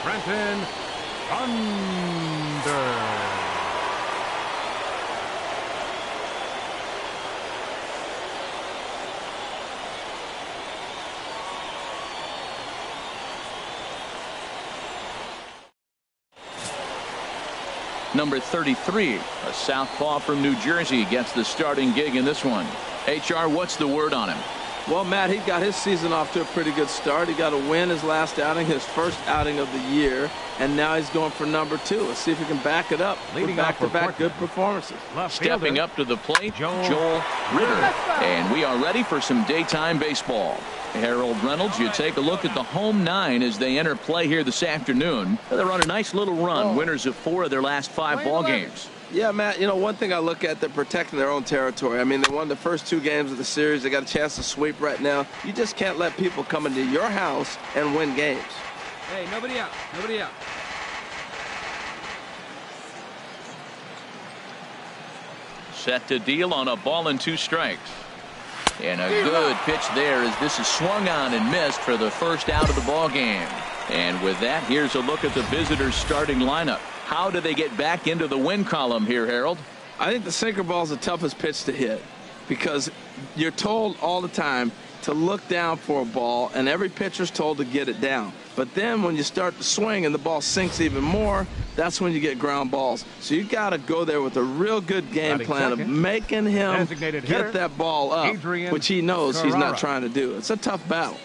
Trenton Thunder. Number 33, a southpaw from New Jersey, gets the starting gig in this one. HR, what's the word on him? Well, Matt, he got his season off to a pretty good start. He got a win his last outing, his first outing of the year, and now he's going for number 2. Let's see if he can back it up. Leading back-to-back good performances. Stepping up to the plate, Joel Ritter. And we are ready for some daytime baseball. Harold Reynolds, you take a look at the home 9 as they enter play here this afternoon. They're on a nice little run, winners of 4 of their last 5 ball games. Yeah, Matt, you know, one thing I look at, they're protecting their own territory. I mean, they won the first 2 games of the series. They got a chance to sweep right now. You just can't let people come into your house and win games. Hey, nobody out. Nobody out. Set to deal on a ball and 2 strikes. And a good pitch there as this is swung on and missed for the first out of the ball game. And with that, here's a look at the visitors' starting lineup. How do they get back into the win column here, Harold? I think the sinker ball is the toughest pitch to hit because you're told all the time to look down for a ball, and every pitcher's told to get it down. But then when you start to swing and the ball sinks even more, that's when you get ground balls. So you got to go there with a real good game plan of making him get that ball up, which he knows he's not trying to do. It's a tough battle.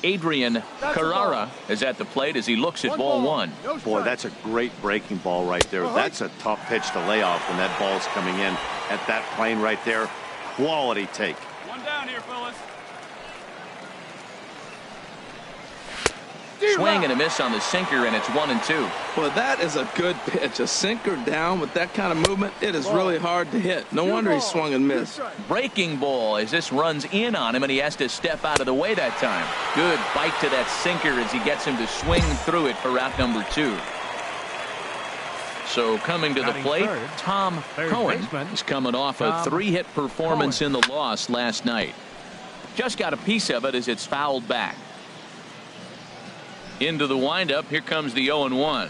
Adrian Carrara is at the plate as he looks at ball 1. Boy, that's a great breaking ball right there. That's a tough pitch to lay off when that ball's coming in at that plane right there. Quality take. One down here, fellas. Swing and a miss on the sinker, and it's 1-2. Well, that is a good pitch. A sinker down with that kind of movement, it is really hard to hit. No wonder he swung and missed. Breaking ball as this runs in on him, and he has to step out of the way that time. Good bite to that sinker as he gets him to swing through it for out number 2. So coming to the plate, Tom Cohen is coming off a 3-hit performance in the loss last night. Just got a piece of it as it's fouled back. Into the windup, here comes the 0-1.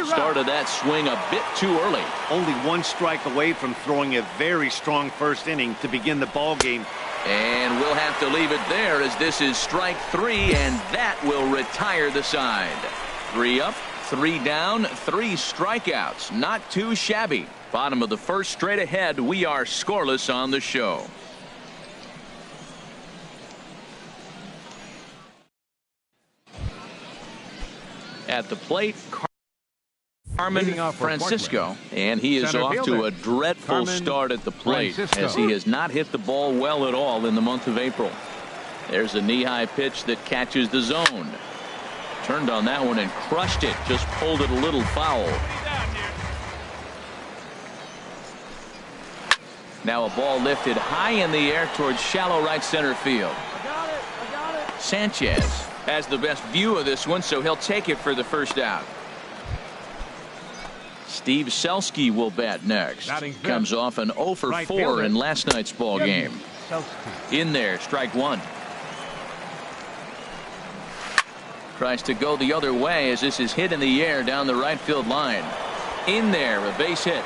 Started that swing a bit too early. Only 1 strike away from throwing a very strong first inning to begin the ball game. And we'll have to leave it there as this is strike 3, and that will retire the side. 3 up, 3 down, 3 strikeouts. Not too shabby. Bottom of the first, straight ahead. We are scoreless on the show. At the plate, Carmen Francisco, and he is off to a dreadful start at the plate as he has not hit the ball well at all in the month of April. There's a knee-high pitch that catches the zone. Turned on that one and crushed it, just pulled it a little foul. Now a ball lifted high in the air towards shallow right center field. I got it. Sanchez has the best view of this one, so he'll take it for the first out. Steve Selski will bat next. Comes off an 0 for 4 in last night's ball game. In there, strike 1. Tries to go the other way as this is hit in the air down the right field line. In there, a base hit.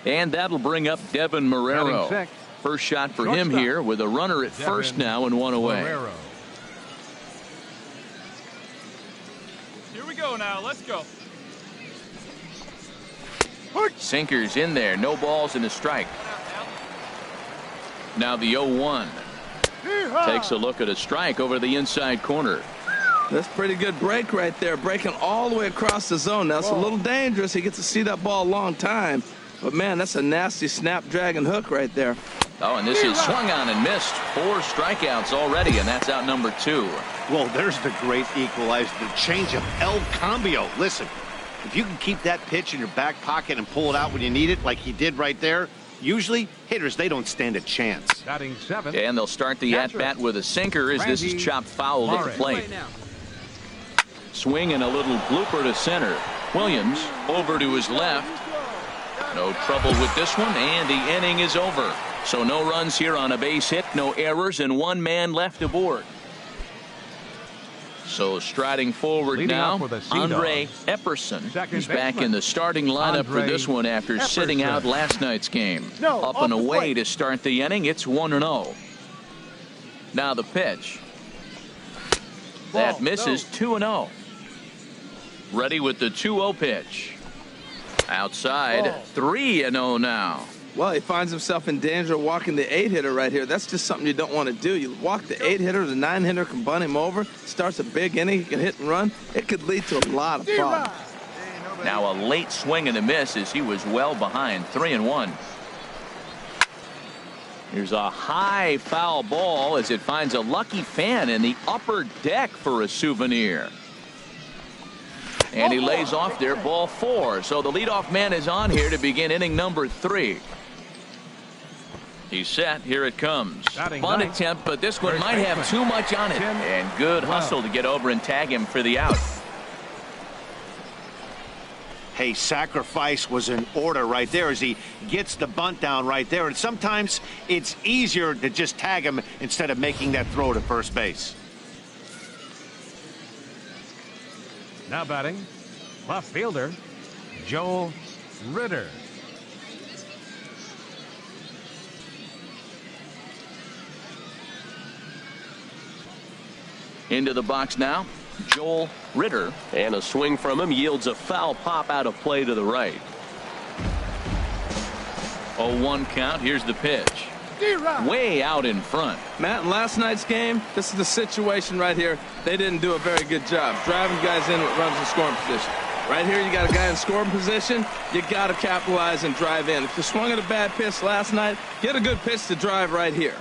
And that'll bring up Devin Marrero. First shot for him here with a runner at first now and 1 away. Here we go now. Let's go. Sinkers in there. No balls and a strike. Now the 0-1. Takes a look at a strike over the inside corner. That's pretty good break right there. Breaking all the way across the zone. Now it's a little dangerous. He gets to see that ball a long time. But, man, that's a nasty snapdragon hook right there. Oh, and this is swung on and missed. 4 strikeouts already, and that's out number 2. Well, there's the great equalizer, the changeup, El Cambio. Listen, if you can keep that pitch in your back pocket and pull it out when you need it, like he did right there, usually hitters, they don't stand a chance. And they'll start the at-bat with a sinker as this is chopped foul at the plate. Swing and a little blooper to center. Williams over to his left. No trouble with this one, and the inning is over. So no runs here on a base hit, no errors, and one man left aboard. So striding forward Leading now, Andre Sea-Dogs. Epperson. He's back in the starting lineup for this one after sitting out last night's game. Up and away to start the inning. It's 1-0. Now the pitch. That misses. 2-0. Ready with the 2-0 pitch. Outside. 3-0 now. Well, he finds himself in danger of walking the 8-hitter right here. That's just something you don't want to do. You walk the 8-hitter, the 9-hitter can bunt him over. Starts a big inning. He can hit and run. It could lead to a lot of problems. Now a late swing and a miss as he was well behind. 3-1. Here's a high foul ball as it finds a lucky fan in the upper deck for a souvenir. And he lays off there, ball 4. So the leadoff man is on here to begin inning number 3. He's set. Here it comes. Bunt attempt, but this one might have too much on it. And good hustle to get over and tag him for the out. Hey, sacrifice was in order right there as he gets the bunt down right there. And sometimes it's easier to just tag him instead of making that throw to first base. Now batting, left fielder, Joel Ritter. Into the box now, Joel Ritter, and a swing from him yields a foul pop out of play to the right. 0-1 count. Here's the pitch. Way out in front. Matt, in last night's game, this is the situation right here. They didn't do a very good job driving guys in with runs in scoring position. Right here, you got a guy in scoring position. You got to capitalize and drive in. If you swung at a bad pitch last night, get a good pitch to drive right here.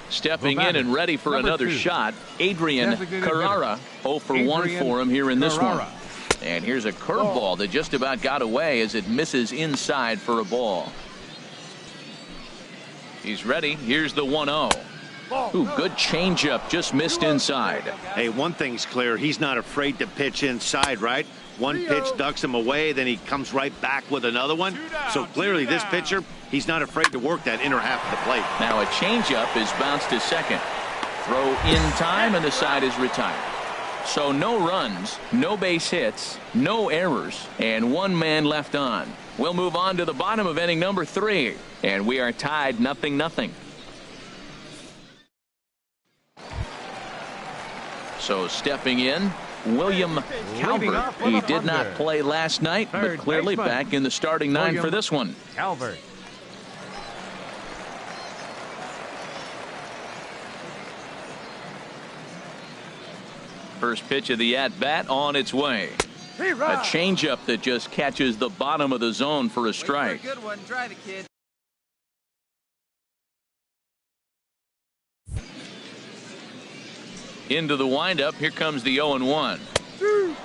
Stepping in and ready for another shot, Adrian Carrara. 0 for 1 for him here in this one. And here's a curveball that just about got away as it misses inside for a ball. He's ready. Here's the 1-0. Ooh, good changeup, just missed inside. Hey, one thing's clear. He's not afraid to pitch inside, right? One pitch ducks him away, then he comes right back with another one. So clearly this pitcher, he's not afraid to work that inner half of the plate. Now a changeup is bounced to second. Throw in time, and the side is retired. So no runs, no base hits, no errors, and one man left on. We'll move on to the bottom of inning number 3, and we are tied 0-0. So stepping in, William Calvert. He did not play last night, but clearly back in the starting 9 for this one. Calvert. First pitch of the at-bat on its way. A changeup that just catches the bottom of the zone for a strike. Good one. Drive it, kid. Into the windup. Here comes the 0-1.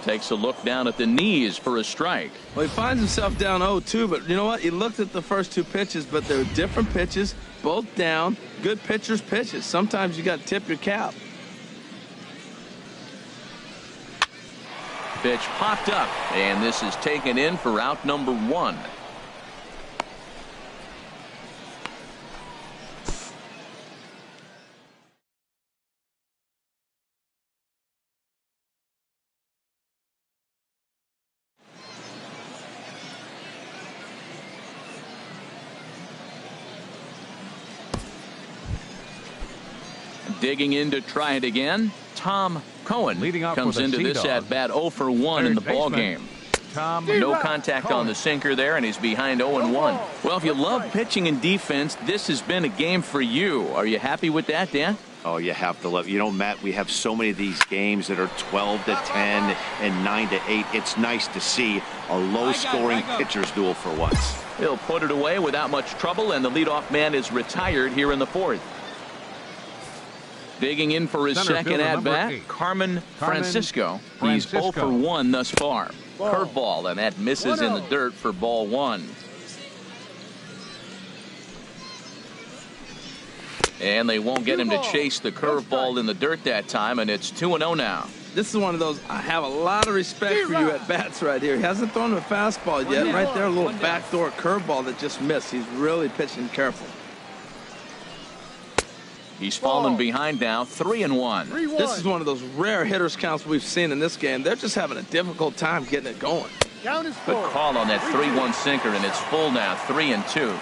Takes a look down at the knees for a strike. Well, he finds himself down 0-2, but you know what? He looked at the first 2 pitches, but they were different pitches, both down. Good pitchers' pitches. Sometimes you got to tip your cap. Pitch popped up, and this is taken in for out number 1. Digging in to try it again, Tom Cohen comes into this at bat 0 for 1 in the ball game. No contact on the sinker there, and he's behind 0-1. Well, if you love pitching and defense, this has been a game for you. Are you happy with that, Dan? Oh, you have to love. You know, Matt, we have so many of these games that are 12-10 and 9-8. It's nice to see a low-scoring pitcher's duel for once. He'll put it away without much trouble, and the leadoff man is retired here in the 4th. Digging in for his second at-bat, Carmen Francisco. He's 0 for 1 thus far. Curveball, and that misses in the dirt for ball 1. And they won't get him to chase the curveball in the dirt that time, and it's 2-0 now. This is one of those, I have a lot of respect for you at bats right here. He hasn't thrown a fastball yet. Right there, a little backdoor curveball that just missed. He's really pitching careful. He's fallen behind now, 3-1. This is one of those rare hitters counts we've seen in this game. They're just having a difficult time getting it going. Good call on that 3-1 sinker, and it's full now, 3-2.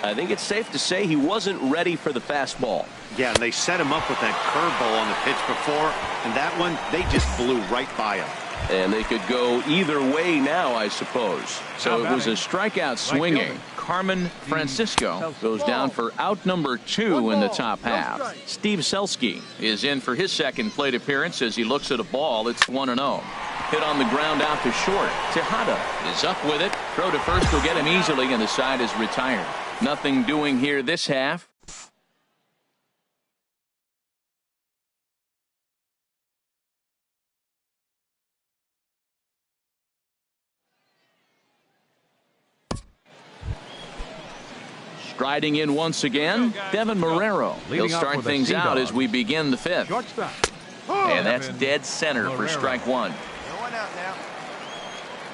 I think it's safe to say he wasn't ready for the fastball. Yeah, and they set him up with that curveball on the pitch before, and that one, they just blew right by him. And they could go either way now, I suppose. So it was a strikeout swinging. Carmen Francisco goes down for out number 2 in the top half. Steve Selski is in for his second plate appearance as he looks at a ball. It's 1-0. Hit on the ground out to short. Tejada is up with it. Throw to first will get him easily, and the side is retired. Nothing doing here this half. Striding in once again, Devin Marrero. He'll start things out as we begin the 5th. And that's dead center for strike 1.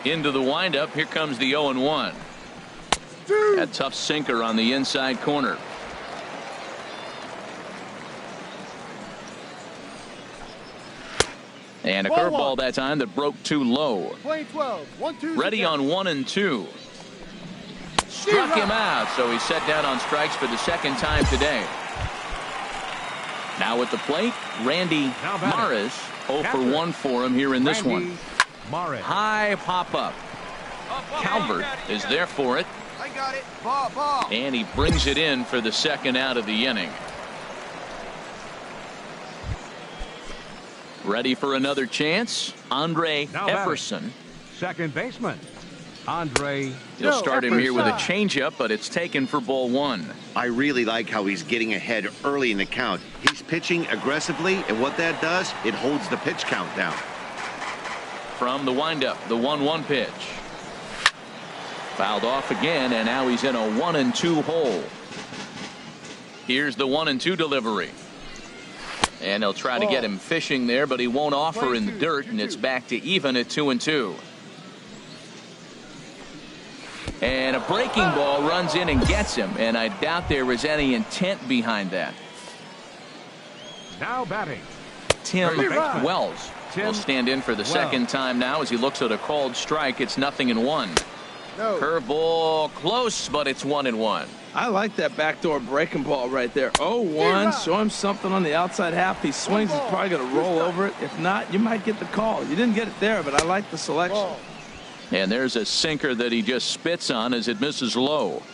Into the windup, here comes the 0-1. A tough sinker on the inside corner. And a curveball that time that broke too low. Ready on 1-2. Struck him out, so he's set down on strikes for the second time today. Now at the plate, Randy Maris. 0 for 1 for him here in this one. High pop-up. Calvert is there for it. I got it. Ball. And he brings it in for the second out of the inning. Ready for another chance? Andre Epperson. Second baseman. Andre. He'll start him here with a changeup, but it's taken for ball 1. I really like how he's getting ahead early in the count. He's pitching aggressively, and what that does, it holds the pitch count down. From the windup, the 1-1 pitch. Fouled off again, and now he's in a 1-2 hole. Here's the 1-2 delivery. And they'll try to get him fishing there, but he won't offer in the dirt, and it's back to even at 2-2. And a breaking ball runs in and gets him, and I doubt there was any intent behind that. Now batting, Tim Wells will stand in for the second time now as he looks at a called strike. It's 0-1. Curveball close, but it's 1-1. I like that backdoor breaking ball right there. 0-1. Show him something on the outside half. He swings, he's probably going to roll over it. If not, you might get the call. You didn't get it there, but I like the selection. And there's a sinker that he just spits on as it misses low.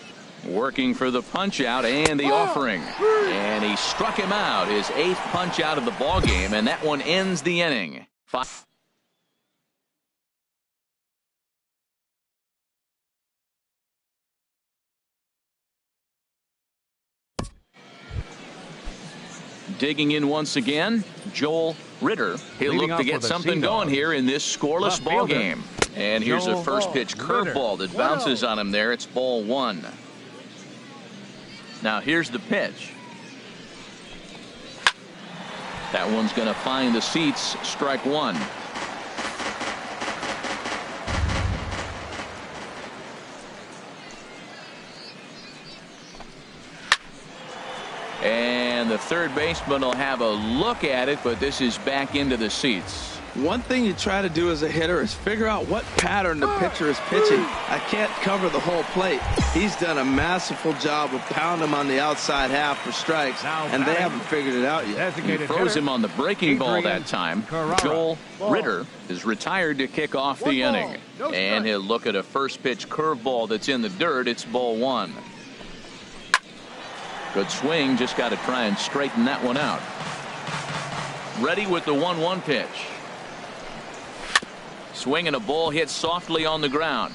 Working for the punch out and the offering. And he struck him out, his 8th punch out of the ball game, and that one ends the inning. Digging in once again, Joel Ritter. He'll look to get something going here in this scoreless ball game. And here's a first pitch curveball that bounces on him there. It's ball 1. Now here's the pitch. That one's going to find the seats. Strike 1. And the third baseman will have a look at it, but this is back into the seats. One thing you try to do as a hitter is figure out what pattern the pitcher is pitching. I can't cover the whole plate. He's done a masterful job of pounding him on the outside half for strikes, and they haven't figured it out yet. He froze him on the breaking ball that time. Joel Ritter is retired to kick off the inning. And he'll look at a first pitch curveball that's in the dirt. It's ball 1. Good swing, just got to try and straighten that one out. Ready with the 1-1 pitch. Swing and a ball hit softly on the ground.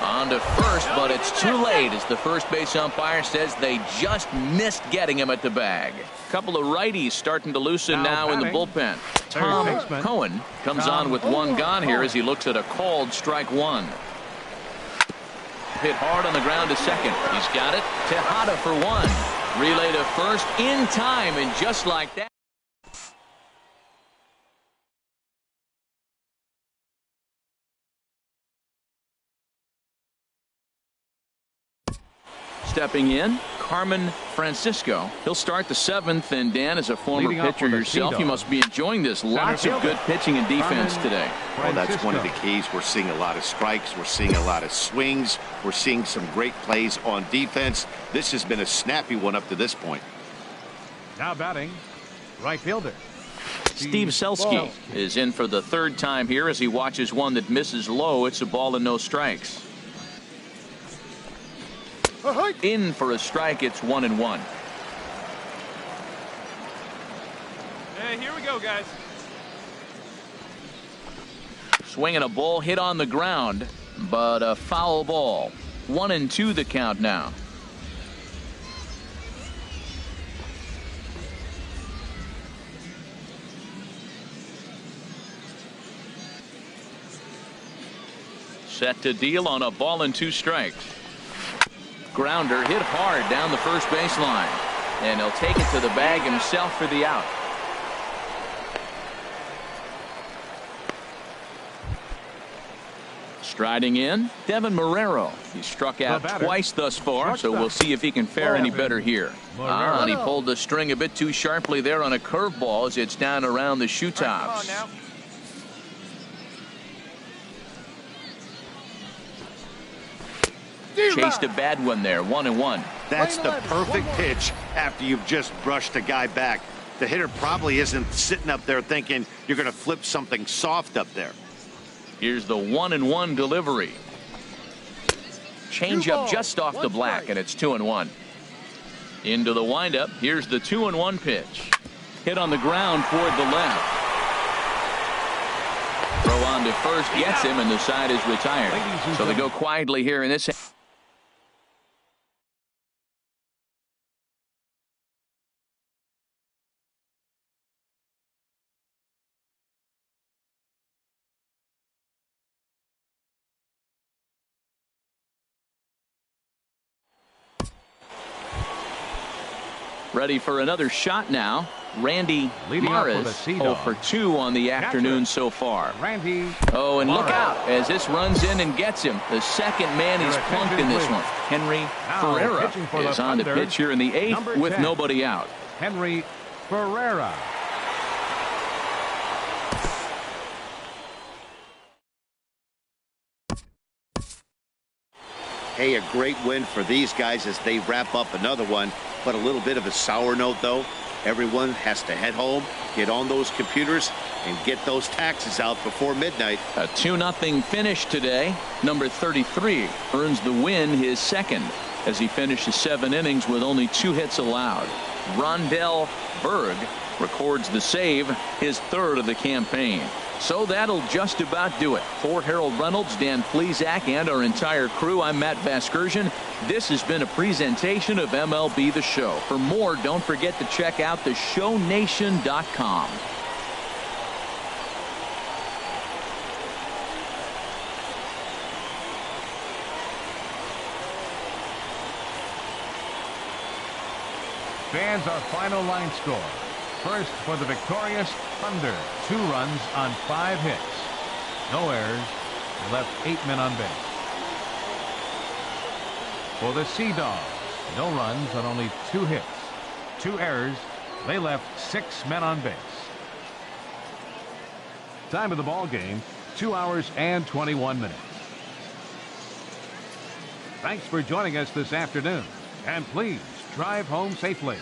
On to first, but it's too late as the first base umpire says they just missed getting him at the bag. A couple of righties starting to loosen now in the bullpen. Tom Cohen comes on with one gone here as he looks at a called strike 1. Hit hard on the ground to second. He's got it. Tejada for 1. Relay to first in time, and just like that. stepping in, Carmen Francisco. He'll start the 7th, and Dan, as a former pitcher yourself, you must be enjoying this. Lots of good pitching and defense today. Well, that's one of the keys. We're seeing a lot of strikes. We're seeing a lot of swings. We're seeing some great plays on defense. This has been a snappy one up to this point. Now batting, right fielder Steve Selski is in for the 3rd time here as he watches one that misses low. It's a ball and no strikes. In for a strike. It's 1-1. Hey, here we go, guys. Swinging a ball hit on the ground, but a foul ball. 1-2 the count now. Set to deal on a ball and 2 strikes. Grounder hit hard down the first baseline, and he'll take it to the bag himself for the out. Striding in, Devin Marrero. He struck out twice thus far, so we'll see if he can fare any better here. And he pulled the string a bit too sharply there on a curveball as it's down around the shoe tops. Chased a bad one there. 1-1. That's the perfect pitch after you've just brushed a guy back. The hitter probably isn't sitting up there thinking you're going to flip something soft up there. Here's the 1-1 delivery. Change up just off the black, and it's 2-1. Into the windup. Here's the 2-1 pitch. Hit on the ground toward the left. Throw on to first, gets him, and the side is retired. So they go quietly here in this. Ready for another shot now. Randy Maris 0 for 2 on the afternoon so far. Oh, and look out as this runs in and gets him. The second man he's plunked in this one. Henry Ferreira is on the pitch here in the 8th with nobody out. Henry Ferreira. Hey, a great win for these guys as they wrap up another one, but a little bit of a sour note, though. Everyone has to head home, get on those computers, and get those taxes out before midnight. A 2-0 finish today. Number 33 earns the win, his 2nd, as he finishes 7 innings with only 2 hits allowed. Rondell Berg records the save, his 3rd of the campaign. So that'll just about do it. For Harold Reynolds, Dan Plesac, and our entire crew, I'm Matt Vasgersian. This has been a presentation of MLB The Show. For more, don't forget to check out theshownation.com. Fans, our final line score. First for the victorious Thunder, 2 runs on 5 hits. No errors. They left 8 men on base. For the Sea Dogs, no runs on only 2 hits. 2 errors. They left 6 men on base. Time of the ball game, 2 hours and 21 minutes. Thanks for joining us this afternoon. And please drive home safely.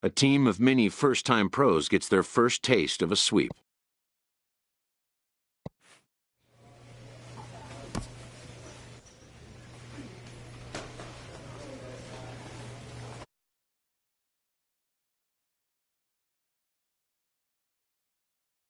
A team of many first-time pros gets their first taste of a sweep.